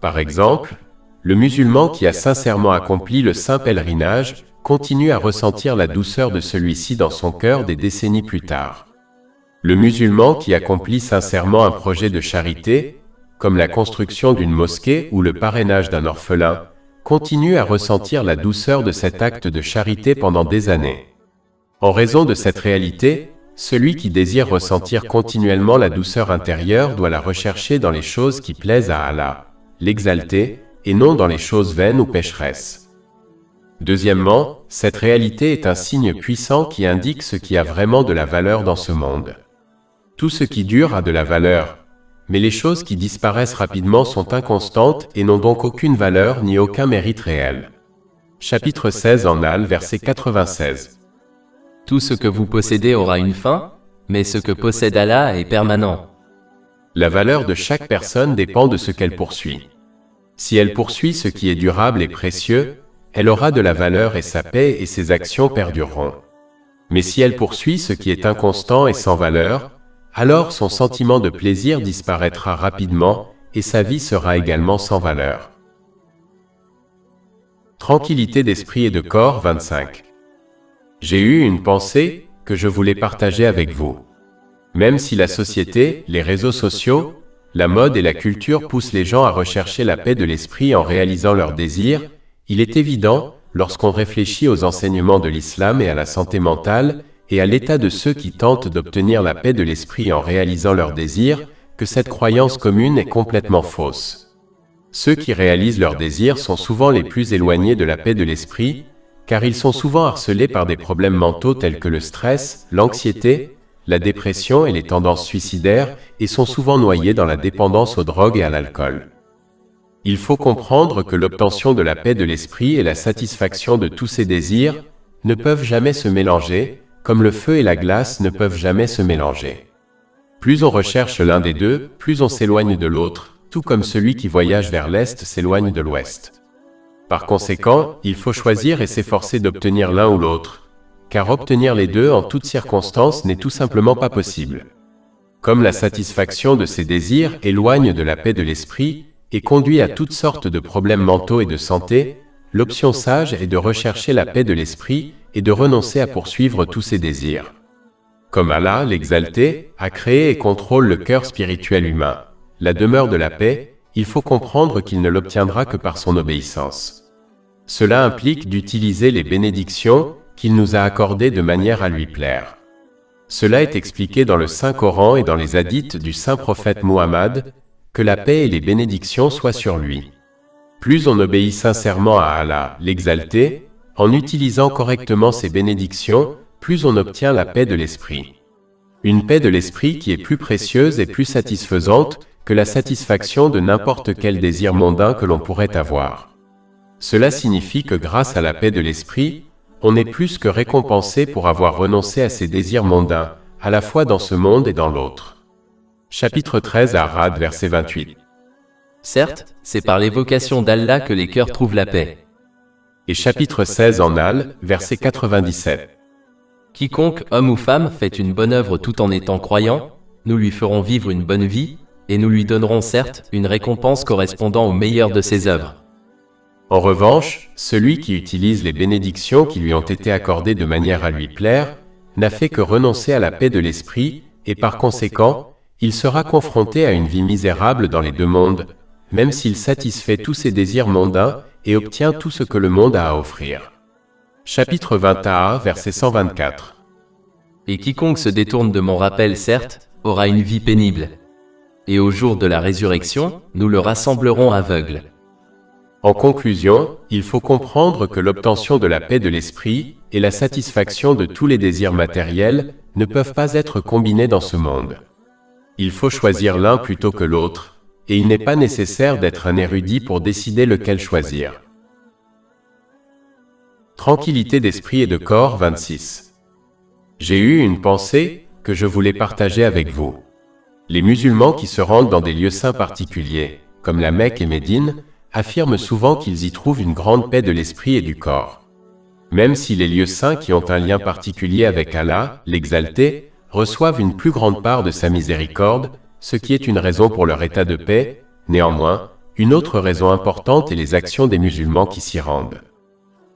[SPEAKER 1] Par exemple, le musulman qui a sincèrement accompli le saint pèlerinage continue à ressentir la douceur de celui-ci dans son cœur des décennies plus tard. Le musulman qui accomplit sincèrement un projet de charité, comme la construction d'une mosquée ou le parrainage d'un orphelin, continue à ressentir la douceur de cet acte de charité pendant des années. En raison de cette réalité, celui qui désire ressentir continuellement la douceur intérieure doit la rechercher dans les choses qui plaisent à Allah, l'exalté, et non dans les choses vaines ou pécheresses. Deuxièmement, cette réalité est un signe puissant qui indique ce qui a vraiment de la valeur dans ce monde. Tout ce qui dure a de la valeur, mais les choses qui disparaissent rapidement sont inconstantes et n'ont donc aucune valeur ni aucun mérite réel. Chapitre 16 en Al, verset 96.
[SPEAKER 2] Tout ce que vous possédez aura une fin, mais ce que possède Allah est permanent.
[SPEAKER 1] La valeur de chaque personne dépend de ce qu'elle poursuit. Si elle poursuit ce qui est durable et précieux, elle aura de la valeur et sa paix et ses actions perdureront. Mais si elle poursuit ce qui est inconstant et sans valeur, alors son sentiment de plaisir disparaîtra rapidement et sa vie sera également sans valeur. Tranquillité d'esprit et de corps 25. J'ai eu une pensée que je voulais partager avec vous. Même si la société, les réseaux sociaux, la mode et la culture poussent les gens à rechercher la paix de l'esprit en réalisant leurs désirs, il est évident, lorsqu'on réfléchit aux enseignements de l'islam et à la santé mentale, et à l'état de ceux qui tentent d'obtenir la paix de l'esprit en réalisant leurs désirs, que cette croyance commune est complètement fausse. Ceux qui réalisent leurs désirs sont souvent les plus éloignés de la paix de l'esprit, car ils sont souvent harcelés par des problèmes mentaux tels que le stress, l'anxiété, la dépression et les tendances suicidaires, et sont souvent noyés dans la dépendance aux drogues et à l'alcool. Il faut comprendre que l'obtention de la paix de l'esprit et la satisfaction de tous ces désirs ne peuvent jamais se mélanger, comme le feu et la glace ne peuvent jamais se mélanger. Plus on recherche l'un des deux, plus on s'éloigne de l'autre, tout comme celui qui voyage vers l'est s'éloigne de l'ouest. Par conséquent, il faut choisir et s'efforcer d'obtenir l'un ou l'autre, car obtenir les deux en toutes circonstances n'est tout simplement pas possible. Comme la satisfaction de ces désirs éloigne de la paix de l'esprit et conduit à toutes sortes de problèmes mentaux et de santé, l'option sage est de rechercher la paix de l'esprit et de renoncer à poursuivre tous ces désirs. Comme Allah, l'exalté, a créé et contrôle le cœur spirituel humain, la demeure de la paix, il faut comprendre qu'il ne l'obtiendra que par son obéissance. Cela implique d'utiliser les bénédictions qu'il nous a accordées de manière à lui plaire. Cela est expliqué dans le Saint-Coran et dans les hadiths du Saint-Prophète Muhammad, que la paix et les bénédictions soient sur lui. Plus on obéit sincèrement à Allah, l'exalté, en utilisant correctement ses bénédictions, plus on obtient la paix de l'esprit. Une paix de l'esprit qui est plus précieuse et plus satisfaisante que la satisfaction de n'importe quel désir mondain que l'on pourrait avoir. Cela signifie que grâce à la paix de l'esprit, on est plus que récompensé pour avoir renoncé à ses désirs mondains, à la fois dans ce monde et dans l'autre. Chapitre 13 Ar-Ra'd, verset 28.
[SPEAKER 2] Certes, c'est par l'évocation d'Allah que les cœurs trouvent la paix.
[SPEAKER 1] Et chapitre 16 en Al, verset 97.
[SPEAKER 2] Quiconque, homme ou femme, fait une bonne œuvre tout en étant croyant, nous lui ferons vivre une bonne vie, et nous lui donnerons certes une récompense correspondant au meilleur de ses œuvres.
[SPEAKER 1] En revanche, celui qui utilise les bénédictions qui lui ont été accordées de manière à lui plaire, n'a fait que renoncer à la paix de l'esprit, et par conséquent, il sera confronté à une vie misérable dans les deux mondes, même s'il satisfait tous ses désirs mondains et obtient tout ce que le monde a à offrir. Chapitre 21, verset 124.
[SPEAKER 2] Et quiconque se détourne de mon rappel, certes, aura une vie pénible. Et au jour de la résurrection, nous le rassemblerons aveugle.
[SPEAKER 1] En conclusion, il faut comprendre que l'obtention de la paix de l'esprit et la satisfaction de tous les désirs matériels ne peuvent pas être combinés dans ce monde. Il faut choisir l'un plutôt que l'autre, et il n'est pas nécessaire d'être un érudit pour décider lequel choisir. Tranquillité d'esprit et de corps 26. J'ai eu une pensée que je voulais partager avec vous. Les musulmans qui se rendent dans des lieux saints particuliers, comme la Mecque et Médine, affirment souvent qu'ils y trouvent une grande paix de l'esprit et du corps. Même si les lieux saints qui ont un lien particulier avec Allah, l'exalté, reçoivent une plus grande part de sa miséricorde, ce qui est une raison pour leur état de paix, néanmoins, une autre raison importante est les actions des musulmans qui s'y rendent.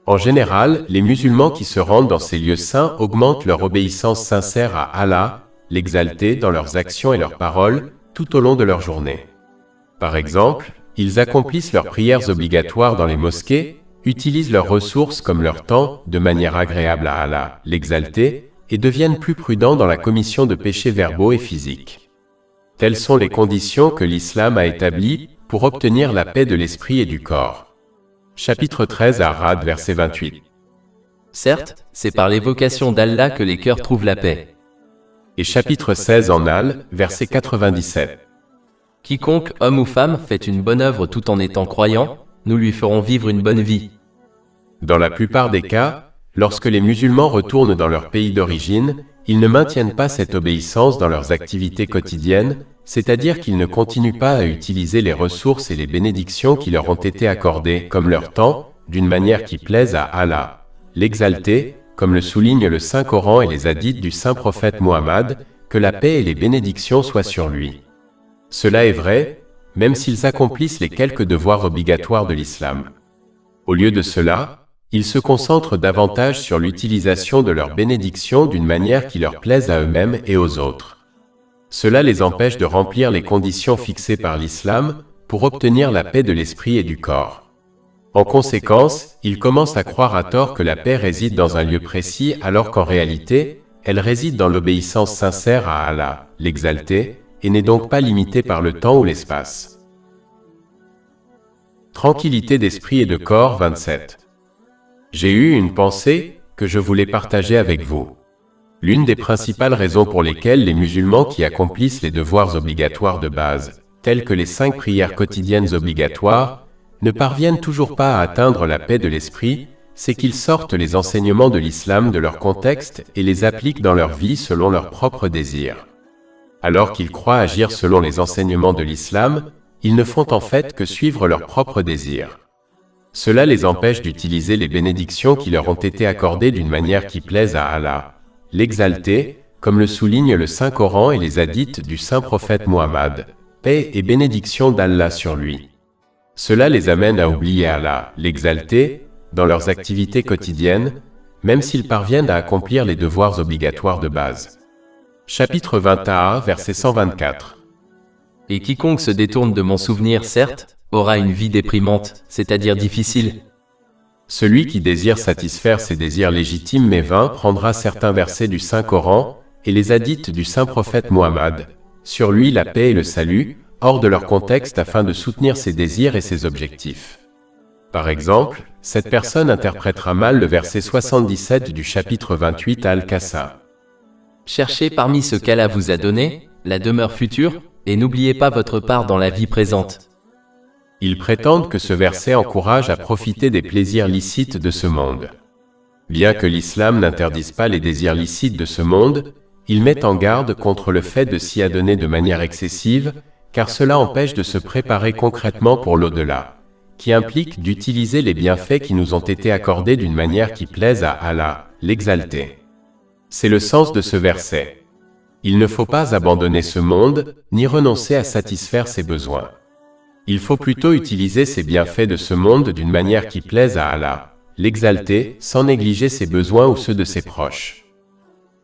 [SPEAKER 1] En général, les musulmans qui se rendent dans ces lieux saints augmentent leur obéissance sincère à Allah, l'exalté, dans leurs actions et leurs paroles, tout au long de leur journée. Par exemple, ils accomplissent leurs prières obligatoires dans les mosquées, utilisent leurs ressources comme leur temps, de manière agréable à Allah, l'exalté, et deviennent plus prudents dans la commission de péchés verbaux et physiques. Telles sont les conditions que l'islam a établies pour obtenir la paix de l'esprit et du corps. Chapitre 13 Ar-Ra'd, verset 28.
[SPEAKER 2] Certes, c'est par l'évocation d'Allah que les cœurs trouvent la paix.
[SPEAKER 1] Et chapitre 16 en Al, verset 97.
[SPEAKER 2] Quiconque, homme ou femme, fait une bonne œuvre tout en étant croyant, nous lui ferons vivre une bonne vie.
[SPEAKER 1] Dans la plupart des cas, lorsque les musulmans retournent dans leur pays d'origine, ils ne maintiennent pas cette obéissance dans leurs activités quotidiennes, c'est-à-dire qu'ils ne continuent pas à utiliser les ressources et les bénédictions qui leur ont été accordées, comme leur temps, d'une manière qui plaise à Allah, l'exalté, comme le souligne le Saint-Coran et les hadiths du Saint-Prophète Muhammad, que la paix et les bénédictions soient sur lui. Cela est vrai, même s'ils accomplissent les quelques devoirs obligatoires de l'islam. Au lieu de cela, ils se concentrent davantage sur l'utilisation de leurs bénédictions d'une manière qui leur plaise à eux-mêmes et aux autres. Cela les empêche de remplir les conditions fixées par l'islam pour obtenir la paix de l'esprit et du corps. En conséquence, ils commencent à croire à tort que la paix réside dans un lieu précis alors qu'en réalité, elle réside dans l'obéissance sincère à Allah, l'exalté, et n'est donc pas limitée par le temps ou l'espace. Tranquillité d'esprit et de corps 27. J'ai eu une pensée que je voulais partager avec vous. L'une des principales raisons pour lesquelles les musulmans qui accomplissent les devoirs obligatoires de base, tels que les 5 prières quotidiennes obligatoires, ne parviennent toujours pas à atteindre la paix de l'esprit, c'est qu'ils sortent les enseignements de l'islam de leur contexte et les appliquent dans leur vie selon leurs propres désirs. Alors qu'ils croient agir selon les enseignements de l'islam, ils ne font en fait que suivre leurs propres désirs. Cela les empêche d'utiliser les bénédictions qui leur ont été accordées d'une manière qui plaise à Allah, l'Exalté, comme le souligne le Saint-Coran et les hadiths du saint prophète Muhammad, paix et bénédiction d'Allah sur lui. Cela les amène à oublier Allah, l'Exalté, dans leurs activités quotidiennes, même s'ils parviennent à accomplir les devoirs obligatoires de base. Chapitre 21, verset 124.
[SPEAKER 2] Et quiconque se détourne de mon souvenir, certes, aura une vie déprimante, c'est-à-dire difficile.
[SPEAKER 1] Celui qui désire satisfaire ses désirs légitimes mais vains prendra certains versets du Saint-Coran et les hadiths du saint prophète Muhammad, sur lui la paix et le salut, hors de leur contexte afin de soutenir ses désirs et ses objectifs. Par exemple, cette personne interprétera mal le verset 77 du chapitre 28 Al-Qassa.
[SPEAKER 2] Cherchez parmi ce qu'Allah vous a donné, la demeure future, et n'oubliez pas votre part dans la vie présente.
[SPEAKER 1] Ils prétendent que ce verset encourage à profiter des plaisirs licites de ce monde. Bien que l'islam n'interdise pas les désirs licites de ce monde, il met en garde contre le fait de s'y adonner de manière excessive, car cela empêche de se préparer concrètement pour l'au-delà, qui implique d'utiliser les bienfaits qui nous ont été accordés d'une manière qui plaise à Allah, l'Exalté. C'est le sens de ce verset. Il ne faut pas abandonner ce monde, ni renoncer à satisfaire ses besoins. Il faut plutôt utiliser ces bienfaits de ce monde d'une manière qui plaise à Allah, l'Exalté, sans négliger ses besoins ou ceux de ses proches.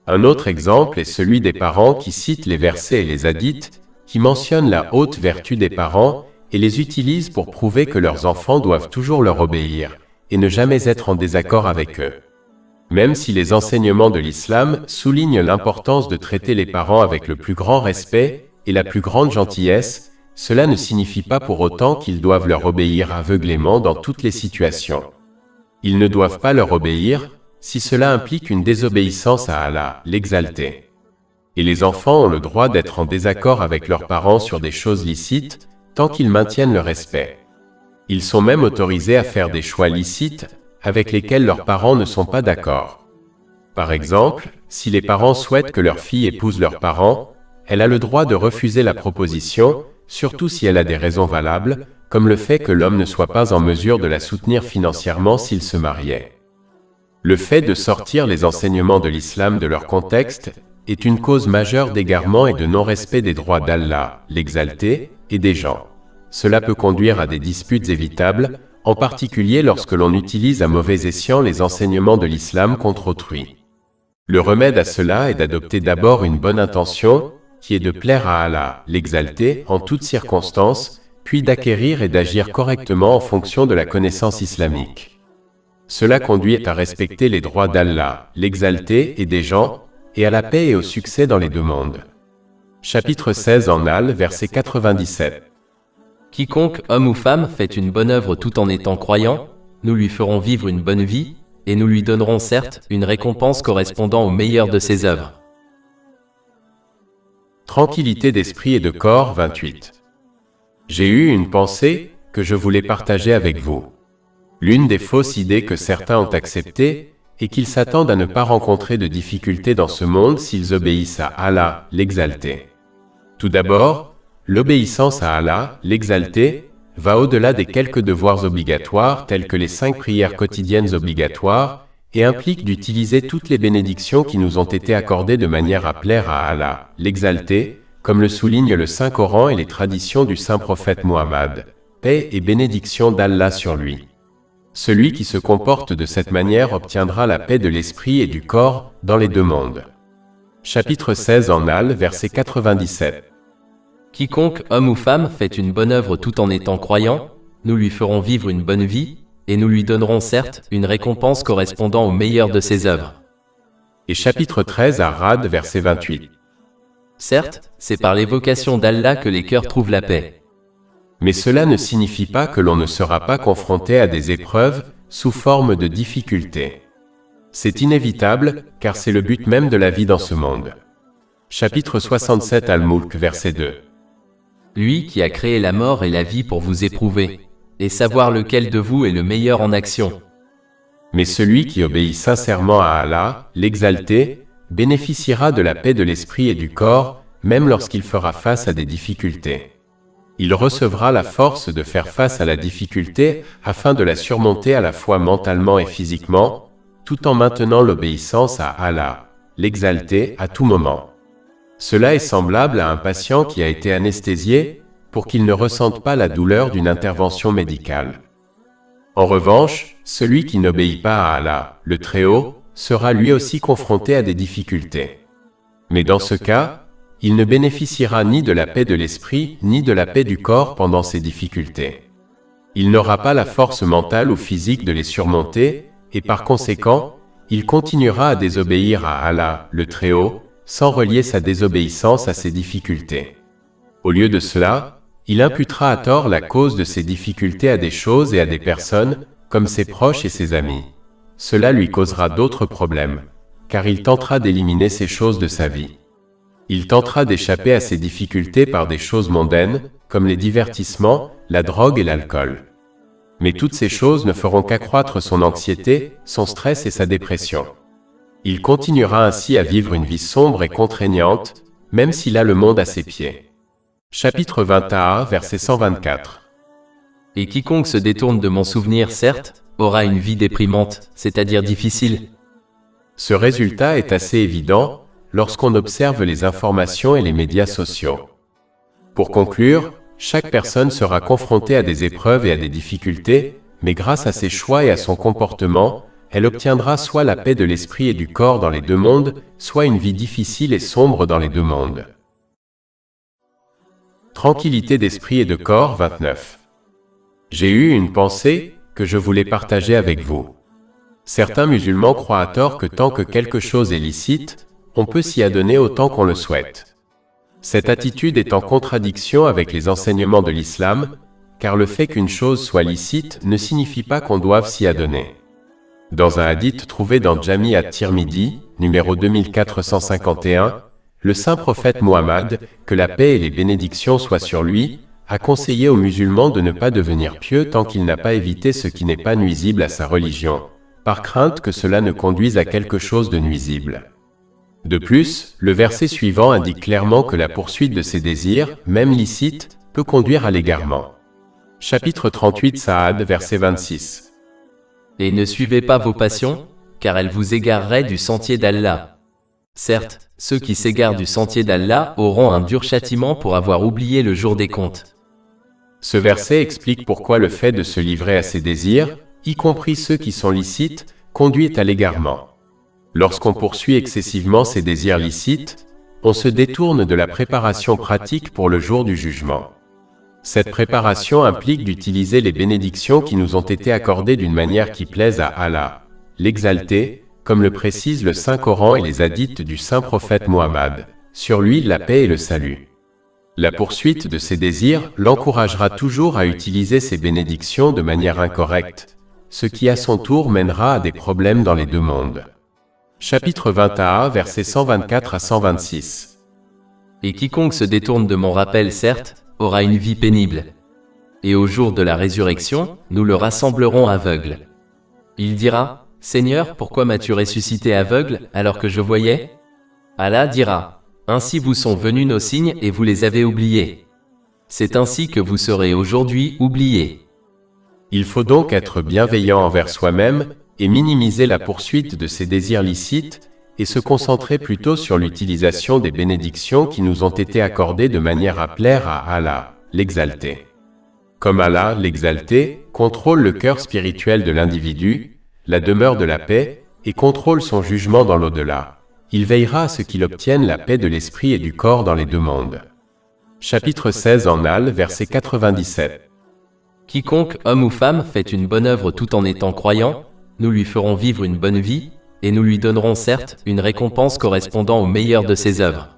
[SPEAKER 1] Un autre exemple est celui des parents qui citent les versets et les hadiths, qui mentionnent la haute vertu des parents et les utilisent pour prouver que leurs enfants doivent toujours leur obéir, et ne jamais être en désaccord avec eux. Même si les enseignements de l'islam soulignent l'importance de traiter les parents avec le plus grand respect et la plus grande gentillesse, cela ne signifie pas pour autant qu'ils doivent leur obéir aveuglément dans toutes les situations. Ils ne doivent pas leur obéir, si cela implique une désobéissance à Allah, l'Exalté. Et les enfants ont le droit d'être en désaccord avec leurs parents sur des choses licites, tant qu'ils maintiennent le respect. Ils sont même autorisés à faire des choix licites, avec lesquels leurs parents ne sont pas d'accord. Par exemple, si les parents souhaitent que leur fille épouse leurs parents, elle a le droit de refuser la proposition, surtout si elle a des raisons valables, comme le fait que l'homme ne soit pas en mesure de la soutenir financièrement s'il se mariait. Le fait de sortir les enseignements de l'islam de leur contexte est une cause majeure d'égarement et de non-respect des droits d'Allah, l'Exalté, et des gens. Cela peut conduire à des disputes évitables, en particulier lorsque l'on utilise à mauvais escient les enseignements de l'islam contre autrui. Le remède à cela est d'adopter d'abord une bonne intention, qui est de plaire à Allah, l'Exalté, en toutes circonstances, puis d'acquérir et d'agir correctement en fonction de la connaissance islamique. Cela conduit à respecter les droits d'Allah, l'Exalté, et des gens, et à la paix et au succès dans les deux mondes. Chapitre 16 en Al, verset 97.
[SPEAKER 2] Quiconque, homme ou femme, fait une bonne œuvre tout en étant croyant, nous lui ferons vivre une bonne vie, et nous lui donnerons certes une récompense correspondant au meilleur de ses œuvres.
[SPEAKER 1] Tranquillité d'esprit et de corps 28. J'ai eu une pensée que je voulais partager avec vous. L'une des fausses idées que certains ont acceptées est qu'ils s'attendent à ne pas rencontrer de difficultés dans ce monde s'ils obéissent à Allah, l'Exalté. Tout d'abord, l'obéissance à Allah, l'Exalté, va au-delà des quelques devoirs obligatoires tels que les 5 prières quotidiennes obligatoires et implique d'utiliser toutes les bénédictions qui nous ont été accordées de manière à plaire à Allah, l'Exalté, comme le souligne le Saint-Coran et les traditions du saint prophète Muhammad, paix et bénédiction d'Allah sur lui. Celui qui se comporte de cette manière obtiendra la paix de l'esprit et du corps dans les deux mondes. Chapitre 16 en Al, verset 97.
[SPEAKER 2] Quiconque, homme ou femme, fait une bonne œuvre tout en étant croyant, nous lui ferons vivre une bonne vie, et nous lui donnerons certes une récompense correspondant au meilleur de ses œuvres.
[SPEAKER 1] Et chapitre 13 à Rad, verset 28.
[SPEAKER 2] Certes, c'est par l'évocation d'Allah que les cœurs trouvent la paix.
[SPEAKER 1] Mais cela ne signifie pas que l'on ne sera pas confronté à des épreuves sous forme de difficultés. C'est inévitable, car c'est le but même de la vie dans ce monde. Chapitre 67 Al-Mulk, verset 2.
[SPEAKER 2] Lui qui a créé la mort et la vie pour vous éprouver, et savoir lequel de vous est le meilleur en action.
[SPEAKER 1] Mais celui qui obéit sincèrement à Allah, l'Exalté, bénéficiera de la paix de l'esprit et du corps, même lorsqu'il fera face à des difficultés. Il recevra la force de faire face à la difficulté afin de la surmonter à la fois mentalement et physiquement, tout en maintenant l'obéissance à Allah, l'exalté à tout moment. Cela est semblable à un patient qui a été anesthésié pour qu'il ne ressente pas la douleur d'une intervention médicale. En revanche, celui qui n'obéit pas à Allah, le Très-Haut, sera lui aussi confronté à des difficultés. Mais dans ce cas, il ne bénéficiera ni de la paix de l'esprit, ni de la paix du corps pendant ces difficultés. Il n'aura pas la force mentale ou physique de les surmonter, et par conséquent, il continuera à désobéir à Allah, le Très-Haut, sans relier sa désobéissance à ces difficultés. Au lieu de cela, il imputera à tort la cause de ces difficultés à des choses et à des personnes, comme ses proches et ses amis. Cela lui causera d'autres problèmes, car il tentera d'éliminer ces choses de sa vie. Il tentera d'échapper à ces difficultés par des choses mondaines, comme les divertissements, la drogue et l'alcool. Mais toutes ces choses ne feront qu'accroître son anxiété, son stress et sa dépression. Il continuera ainsi à vivre une vie sombre et contraignante, même s'il a le monde à ses pieds. Chapitre 21, verset 124.
[SPEAKER 2] Et quiconque se détourne de mon souvenir, certes, aura une vie déprimante, c'est-à-dire difficile.
[SPEAKER 1] Ce résultat est assez évident lorsqu'on observe les informations et les médias sociaux. Pour conclure, chaque personne sera confrontée à des épreuves et à des difficultés, mais grâce à ses choix et à son comportement, elle obtiendra soit la paix de l'esprit et du corps dans les deux mondes, soit une vie difficile et sombre dans les deux mondes. Tranquillité d'esprit et de corps 29. J'ai eu une pensée que je voulais partager avec vous. Certains musulmans croient à tort que tant que quelque chose est licite, on peut s'y adonner autant qu'on le souhaite. Cette attitude est en contradiction avec les enseignements de l'islam, car le fait qu'une chose soit licite ne signifie pas qu'on doive s'y adonner. Dans un hadith trouvé dans Jami at-Tirmidhi, numéro 2451, le saint prophète Muhammad, que la paix et les bénédictions soient sur lui, a conseillé aux musulmans de ne pas devenir pieux tant qu'il n'a pas évité ce qui n'est pas nuisible à sa religion, par crainte que cela ne conduise à quelque chose de nuisible. De plus, le verset suivant indique clairement que la poursuite de ses désirs, même licites, peut conduire à l'égarement. Chapitre 38 Saad, verset 26.
[SPEAKER 2] Et ne suivez pas vos passions, car elles vous égareraient du sentier d'Allah. Certes, ceux qui s'égarent du sentier d'Allah auront un dur châtiment pour avoir oublié le jour des comptes.
[SPEAKER 1] Ce verset explique pourquoi le fait de se livrer à ses désirs, y compris ceux qui sont licites, conduit à l'égarement. Lorsqu'on poursuit excessivement ses désirs licites, on se détourne de la préparation pratique pour le jour du jugement. Cette préparation implique d'utiliser les bénédictions qui nous ont été accordées d'une manière qui plaise à Allah, l'exalté, comme le précise le Saint-Coran et les hadiths du saint prophète Muhammad, sur lui la paix et le salut. La poursuite de ses désirs l'encouragera toujours à utiliser ces bénédictions de manière incorrecte, ce qui à son tour mènera à des problèmes dans les deux mondes. Chapitre 21, versets 124 à 126.
[SPEAKER 2] Et quiconque se détourne de mon rappel, certes, aura une vie pénible. Et au jour de la résurrection, nous le rassemblerons aveugle. Il dira, Seigneur, pourquoi m'as-tu ressuscité aveugle alors que je voyais? Allah dira, ainsi vous sont venus nos signes et vous les avez oubliés. C'est ainsi que vous serez aujourd'hui oubliés.
[SPEAKER 1] Il faut donc être bienveillant envers soi-même et minimiser la poursuite de ses désirs licites et se concentrer plutôt sur l'utilisation des bénédictions qui nous ont été accordées de manière à plaire à Allah, l'exalté. Comme Allah, l'exalté, contrôle le cœur spirituel de l'individu, la demeure de la paix, et contrôle son jugement dans l'au-delà, il veillera à ce qu'il obtienne la paix de l'esprit et du corps dans les deux mondes. Chapitre 16 en Al, verset 97.
[SPEAKER 2] Quiconque, homme ou femme, fait une bonne œuvre tout en étant croyant, nous lui ferons vivre une bonne vie, et nous lui donnerons certes une récompense correspondant au meilleur de ses œuvres.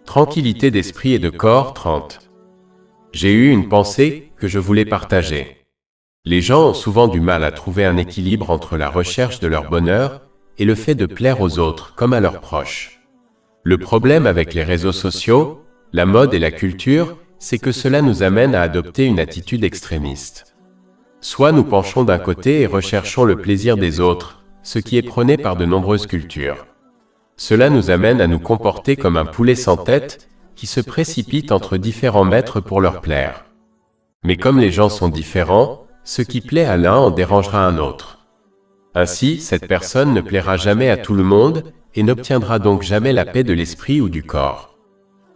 [SPEAKER 1] Tranquillité d'esprit et de corps 30. J'ai eu une pensée que je voulais partager. Les gens ont souvent du mal à trouver un équilibre entre la recherche de leur bonheur et le fait de plaire aux autres comme à leurs proches. Le problème avec les réseaux sociaux, la mode et la culture, c'est que cela nous amène à adopter une attitude extrémiste. Soit nous penchons d'un côté et recherchons le plaisir des autres, ce qui est prôné par de nombreuses cultures. Cela nous amène à nous comporter comme un poulet sans tête qui se précipitent entre différents maîtres pour leur plaire. Mais comme les gens sont différents, ce qui plaît à l'un en dérangera un autre. Ainsi, cette personne ne plaira jamais à tout le monde et n'obtiendra donc jamais la paix de l'esprit ou du corps.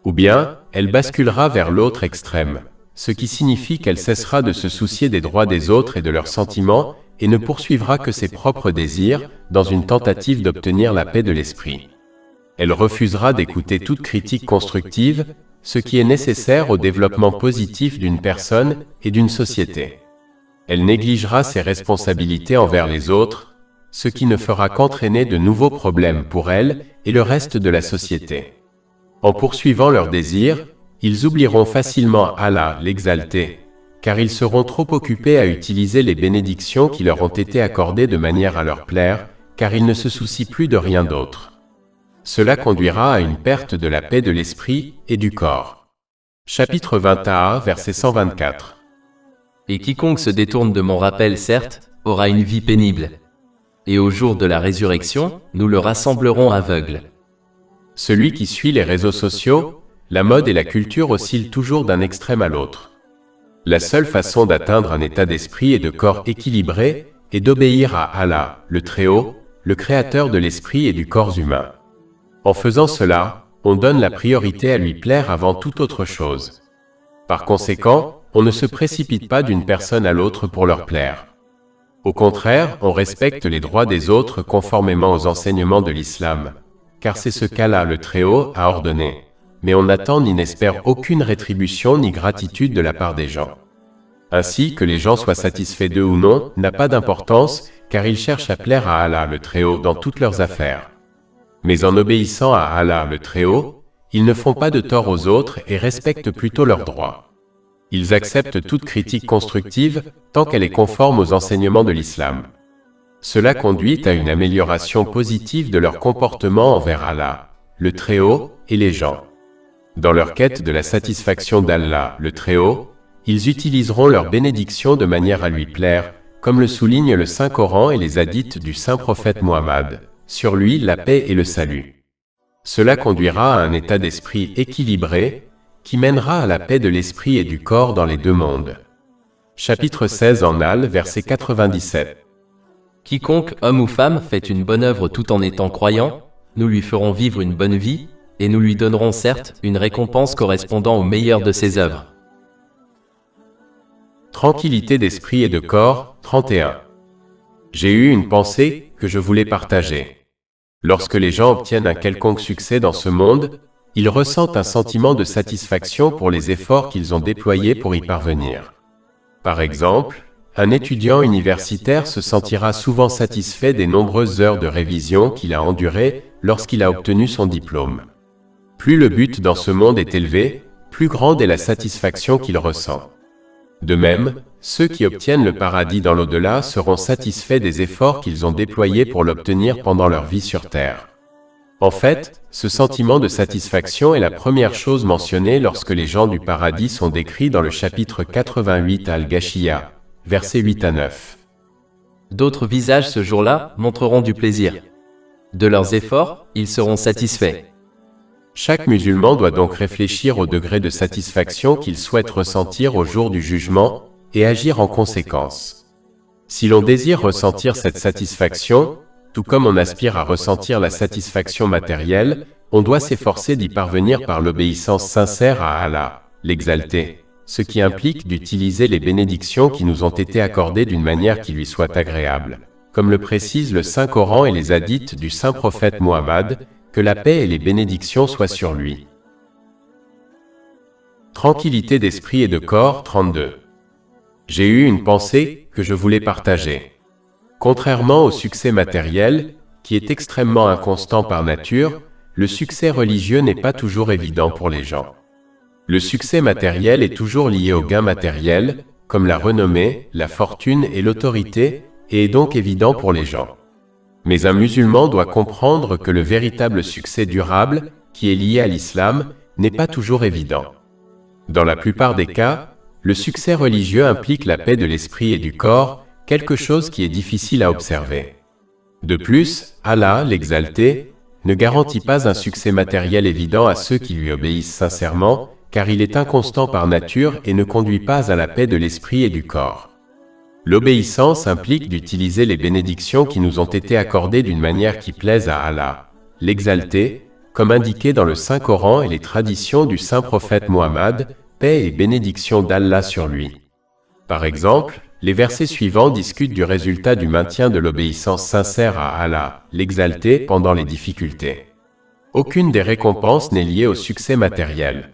[SPEAKER 1] Ou bien, elle basculera vers l'autre extrême, ce qui signifie qu'elle cessera de se soucier des droits des autres et de leurs sentiments et ne poursuivra que ses propres désirs dans une tentative d'obtenir la paix de l'esprit. Elle refusera d'écouter toute critique constructive, ce qui est nécessaire au développement positif d'une personne et d'une société. Elle négligera ses responsabilités envers les autres, ce qui ne fera qu'entraîner de nouveaux problèmes pour elle et le reste de la société. En poursuivant leurs désirs, ils oublieront facilement Allah, l'exalté, car ils seront trop occupés à utiliser les bénédictions qui leur ont été accordées de manière à leur plaire, car ils ne se soucient plus de rien d'autre. Cela conduira à une perte de la paix de l'esprit et du corps. Chapitre 21, verset 124.
[SPEAKER 2] Et quiconque se détourne de mon rappel, certes, aura une vie pénible. Et au jour de la résurrection, nous le rassemblerons aveugle.
[SPEAKER 1] Celui qui suit les réseaux sociaux, la mode et la culture oscillent toujours d'un extrême à l'autre. La seule façon d'atteindre un état d'esprit et de corps équilibré est d'obéir à Allah, le Très-Haut, le Créateur de l'esprit et du corps humain. En faisant cela, on donne la priorité à lui plaire avant toute autre chose. Par conséquent, on ne se précipite pas d'une personne à l'autre pour leur plaire. Au contraire, on respecte les droits des autres conformément aux enseignements de l'islam, car c'est ce qu'Allah le Très-Haut a ordonné. Mais on n'attend ni n'espère aucune rétribution ni gratitude de la part des gens. Ainsi, que les gens soient satisfaits d'eux ou non, n'a pas d'importance, car ils cherchent à plaire à Allah le Très-Haut dans toutes leurs affaires. Mais en obéissant à Allah le Très-Haut, ils ne font pas de tort aux autres et respectent plutôt leurs droits. Ils acceptent toute critique constructive, tant qu'elle est conforme aux enseignements de l'islam. Cela conduit à une amélioration positive de leur comportement envers Allah, le Très-Haut, et les gens. Dans leur quête de la satisfaction d'Allah, le Très-Haut, ils utiliseront leurs bénédictions de manière à lui plaire, comme le souligne le Saint-Coran et les hadiths du Saint-Prophète Mohammed, sur lui la paix et le salut. Cela conduira à un état d'esprit équilibré, qui mènera à la paix de l'esprit et du corps dans les deux mondes. Chapitre 16 en Al, verset 97.
[SPEAKER 2] Quiconque, homme ou femme, fait une bonne œuvre tout en étant croyant, nous lui ferons vivre une bonne vie, et nous lui donnerons certes une récompense correspondant au meilleur de ses œuvres.
[SPEAKER 1] Tranquillité d'esprit et de corps, 31. J'ai eu une pensée que je voulais partager. Lorsque les gens obtiennent un quelconque succès dans ce monde, ils ressentent un sentiment de satisfaction pour les efforts qu'ils ont déployés pour y parvenir. Par exemple, un étudiant universitaire se sentira souvent satisfait des nombreuses heures de révision qu'il a endurées lorsqu'il a obtenu son diplôme. Plus le but dans ce monde est élevé, plus grande est la satisfaction qu'il ressent. De même, ceux qui obtiennent le paradis dans l'au-delà seront satisfaits des efforts qu'ils ont déployés pour l'obtenir pendant leur vie sur terre. En fait, ce sentiment de satisfaction est la première chose mentionnée lorsque les gens du paradis sont décrits dans le chapitre 88 Al-Ghashiyah, versets 8 à 9.
[SPEAKER 2] D'autres visages ce jour-là montreront du plaisir. De leurs efforts, ils seront satisfaits.
[SPEAKER 1] Chaque musulman doit donc réfléchir au degré de satisfaction qu'il souhaite ressentir au jour du jugement et agir en conséquence. Si l'on désire ressentir cette satisfaction, tout comme on aspire à ressentir la satisfaction matérielle, on doit s'efforcer d'y parvenir par l'obéissance sincère à Allah, l'exalté, ce qui implique d'utiliser les bénédictions qui nous ont été accordées d'une manière qui lui soit agréable, comme le précise le Saint-Coran et les hadiths du Saint-Prophète Mohammed, que la paix et les bénédictions soient sur lui. Tranquillité d'esprit et de corps, 32. J'ai eu une pensée que je voulais partager. Contrairement au succès matériel, qui est extrêmement inconstant par nature, le succès religieux n'est pas toujours évident pour les gens. Le succès matériel est toujours lié aux gains matériels, comme la renommée, la fortune et l'autorité, et est donc évident pour les gens. Mais un musulman doit comprendre que le véritable succès durable, qui est lié à l'islam, n'est pas toujours évident. Dans la plupart des cas, le succès religieux implique la paix de l'esprit et du corps, quelque chose qui est difficile à observer. De plus, Allah, l'exalté, ne garantit pas un succès matériel évident à ceux qui lui obéissent sincèrement, car il est inconstant par nature et ne conduit pas à la paix de l'esprit et du corps. L'obéissance implique d'utiliser les bénédictions qui nous ont été accordées d'une manière qui plaise à Allah, l'Exalté, comme indiqué dans le Saint-Coran et les traditions du saint prophète Mohammed, paix et bénédiction d'Allah sur lui. Par exemple, les versets suivants discutent du résultat du maintien de l'obéissance sincère à Allah, l'Exalté, pendant les difficultés. Aucune des récompenses n'est liée au succès matériel.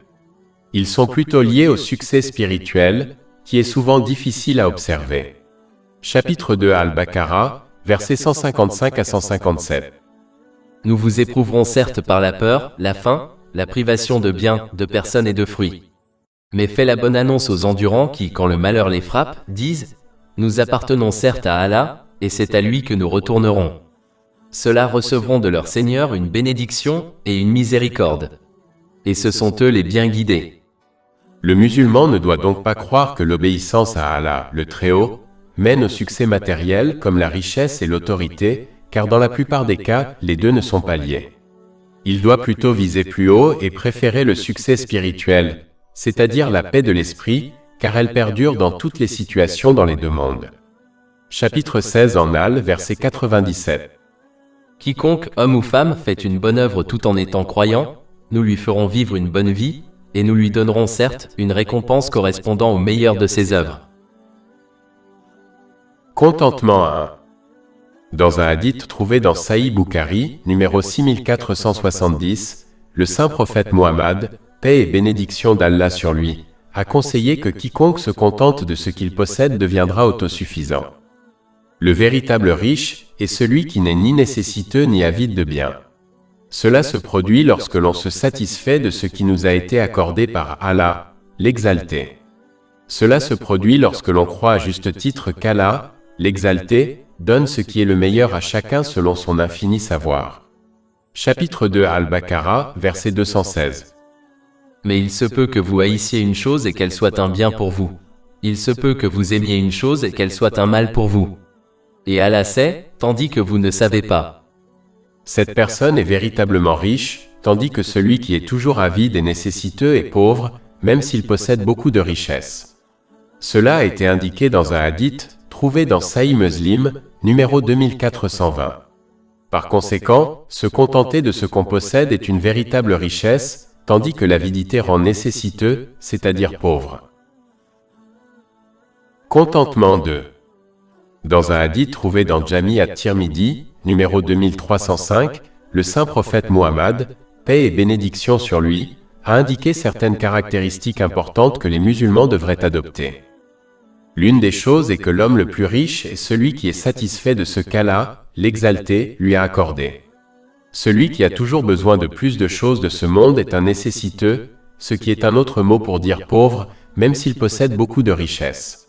[SPEAKER 1] Ils sont plutôt liés au succès spirituel, qui est souvent difficile à observer. Chapitre 2 Al-Baqarah, versets 155 à 157.
[SPEAKER 2] Nous vous éprouverons certes par la peur, la faim, la privation de biens, de personnes et de fruits. Mais fais la bonne annonce aux endurants qui, quand le malheur les frappe, disent « Nous appartenons certes à Allah, et c'est à lui que nous retournerons. » Ceux-là recevront de leur Seigneur une bénédiction et une miséricorde. Et ce sont eux les bien guidés.
[SPEAKER 1] Le musulman ne doit donc pas croire que l'obéissance à Allah, le Très-Haut, mène au succès matériel comme la richesse et l'autorité, car dans la plupart des cas, les deux ne sont pas liés. Il doit plutôt viser plus haut et préférer le succès spirituel, c'est-à-dire la paix de l'esprit, car elle perdure dans toutes les situations dans les deux mondes. Chapitre 16 en Al, verset 97.
[SPEAKER 2] Quiconque, homme ou femme, fait une bonne œuvre tout en étant croyant, nous lui ferons vivre une bonne vie, et nous lui donnerons certes une récompense correspondant au meilleur de ses œuvres.
[SPEAKER 1] Contentement 1. Dans un hadith trouvé dans Sahih Bukhari, numéro 6470, le saint prophète Mohammed, paix et bénédiction d'Allah sur lui, a conseillé que quiconque se contente de ce qu'il possède deviendra autosuffisant. Le véritable riche est celui qui n'est ni nécessiteux ni avide de biens. Cela se produit lorsque l'on se satisfait de ce qui nous a été accordé par Allah, l'Exalté. Cela se produit lorsque l'on croit à juste titre qu'Allah, l'Exalté, donne ce qui est le meilleur à chacun selon son infini savoir. Chapitre 2 Al-Baqarah, verset 216.
[SPEAKER 2] Mais il se peut que vous haïssiez une chose et qu'elle soit un bien pour vous. Il se peut que vous aimiez une chose et qu'elle soit un mal pour vous. Et Allah sait, tandis que vous ne savez pas.
[SPEAKER 1] Cette personne est véritablement riche, tandis que celui qui est toujours avide et nécessiteux est pauvre, même s'il possède beaucoup de richesses. Cela a été indiqué dans un hadith, trouvé dans Sahih Muslim, numéro 2420. Par conséquent, se contenter de ce qu'on possède est une véritable richesse, tandis que l'avidité rend nécessiteux, c'est-à-dire pauvre. Contentement 2. Dans un hadith trouvé dans Jami at-Tirmidhi, numéro 2305, le saint prophète Mohammed, paix et bénédiction sur lui, a indiqué certaines caractéristiques importantes que les musulmans devraient adopter. L'une des choses est que l'homme le plus riche est celui qui est satisfait de ce qu'Allah, l'Exalté, lui a accordé. Celui qui a toujours besoin de plus de choses de ce monde est un nécessiteux, ce qui est un autre mot pour dire pauvre, même s'il possède beaucoup de richesses.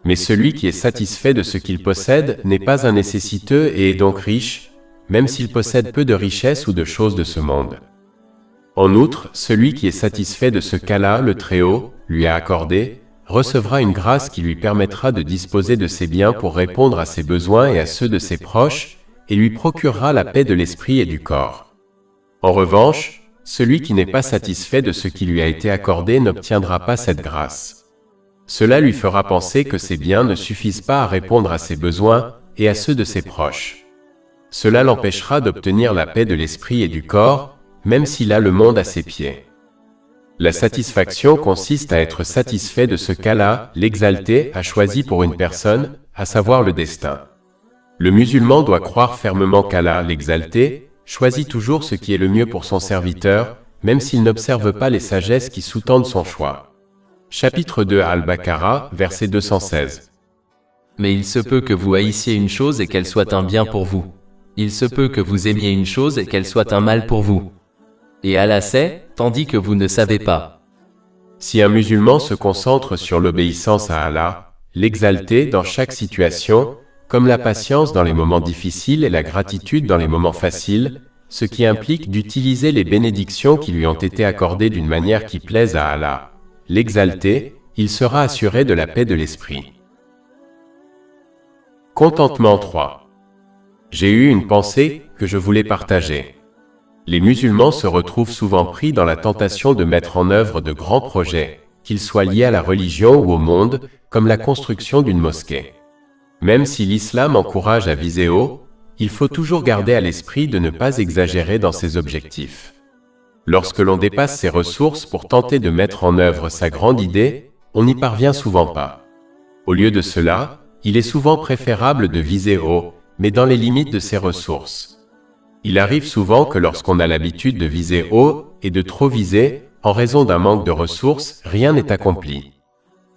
[SPEAKER 1] Mais celui qui est satisfait de ce qu'il possède n'est pas un nécessiteux et est donc riche, même s'il possède peu de richesses ou de choses de ce monde. En outre, celui qui est satisfait de ce qu'Allah, le Très-Haut, lui a accordé, recevra une grâce qui lui permettra de disposer de ses biens pour répondre à ses besoins et à ceux de ses proches, et lui procurera la paix de l'esprit et du corps. En revanche, celui qui n'est pas satisfait de ce qui lui a été accordé n'obtiendra pas cette grâce. Cela lui fera penser que ses biens ne suffisent pas à répondre à ses besoins et à ceux de ses proches. Cela l'empêchera d'obtenir la paix de l'esprit et du corps, même s'il a le monde à ses pieds. La satisfaction consiste à être satisfait de ce qu'Allah, l'Exalté, a choisi pour une personne, à savoir le destin. Le musulman doit croire fermement qu'Allah, l'Exalté, choisit toujours ce qui est le mieux pour son serviteur, même s'il n'observe pas les sagesses qui sous-tendent son choix. Chapitre 2 Al-Baqarah, verset 216.
[SPEAKER 2] Mais il se peut que vous haïssiez une chose et qu'elle soit un bien pour vous. Il se peut que vous aimiez une chose et qu'elle soit un mal pour vous. Et Allah sait, tandis que vous ne savez pas.
[SPEAKER 1] Si un musulman se concentre sur l'obéissance à Allah, l'Exalté dans chaque situation, comme la patience dans les moments difficiles et la gratitude dans les moments faciles, ce qui implique d'utiliser les bénédictions qui lui ont été accordées d'une manière qui plaise à Allah, l'Exalté, il sera assuré de la paix de l'esprit. Contentement 3. J'ai eu une pensée que je voulais partager. Les musulmans se retrouvent souvent pris dans la tentation de mettre en œuvre de grands projets, qu'ils soient liés à la religion ou au monde, comme la construction d'une mosquée. Même si l'islam encourage à viser haut, il faut toujours garder à l'esprit de ne pas exagérer dans ses objectifs. Lorsque l'on dépasse ses ressources pour tenter de mettre en œuvre sa grande idée, on n'y parvient souvent pas. Au lieu de cela, il est souvent préférable de viser haut, mais dans les limites de ses ressources. Il arrive souvent que lorsqu'on a l'habitude de viser haut et de trop viser, en raison d'un manque de ressources, rien n'est accompli.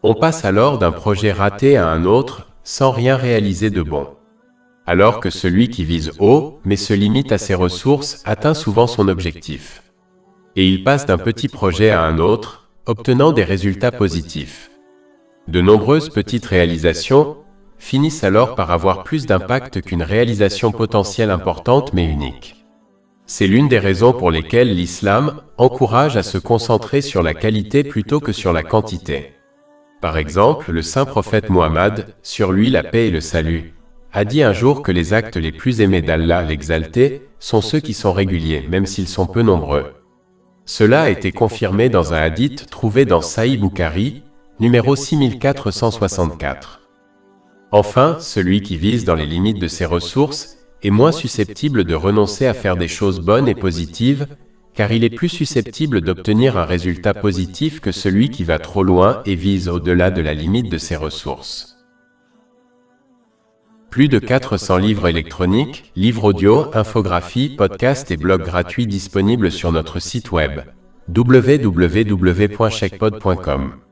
[SPEAKER 1] On passe alors d'un projet raté à un autre, sans rien réaliser de bon. Alors que celui qui vise haut, mais se limite à ses ressources, atteint souvent son objectif. Et il passe d'un petit projet à un autre, obtenant des résultats positifs. De nombreuses petites réalisations finissent alors par avoir plus d'impact qu'une réalisation potentielle importante mais unique. C'est l'une des raisons pour lesquelles l'islam encourage à se concentrer sur la qualité plutôt que sur la quantité. Par exemple, le saint prophète Mohammed, sur lui la paix et le salut, a dit un jour que les actes les plus aimés d'Allah l'exalté sont ceux qui sont réguliers, même s'ils sont peu nombreux. Cela a été confirmé dans un hadith trouvé dans Sahih Bukhari, numéro 6464. Enfin, celui qui vise dans les limites de ses ressources est moins susceptible de renoncer à faire des choses bonnes et positives, car il est plus susceptible d'obtenir un résultat positif que celui qui va trop loin et vise au-delà de la limite de ses ressources. Plus de 400 livres électroniques, livres audio, infographies, podcasts et blogs gratuits disponibles sur notre site web www.chekpod.com.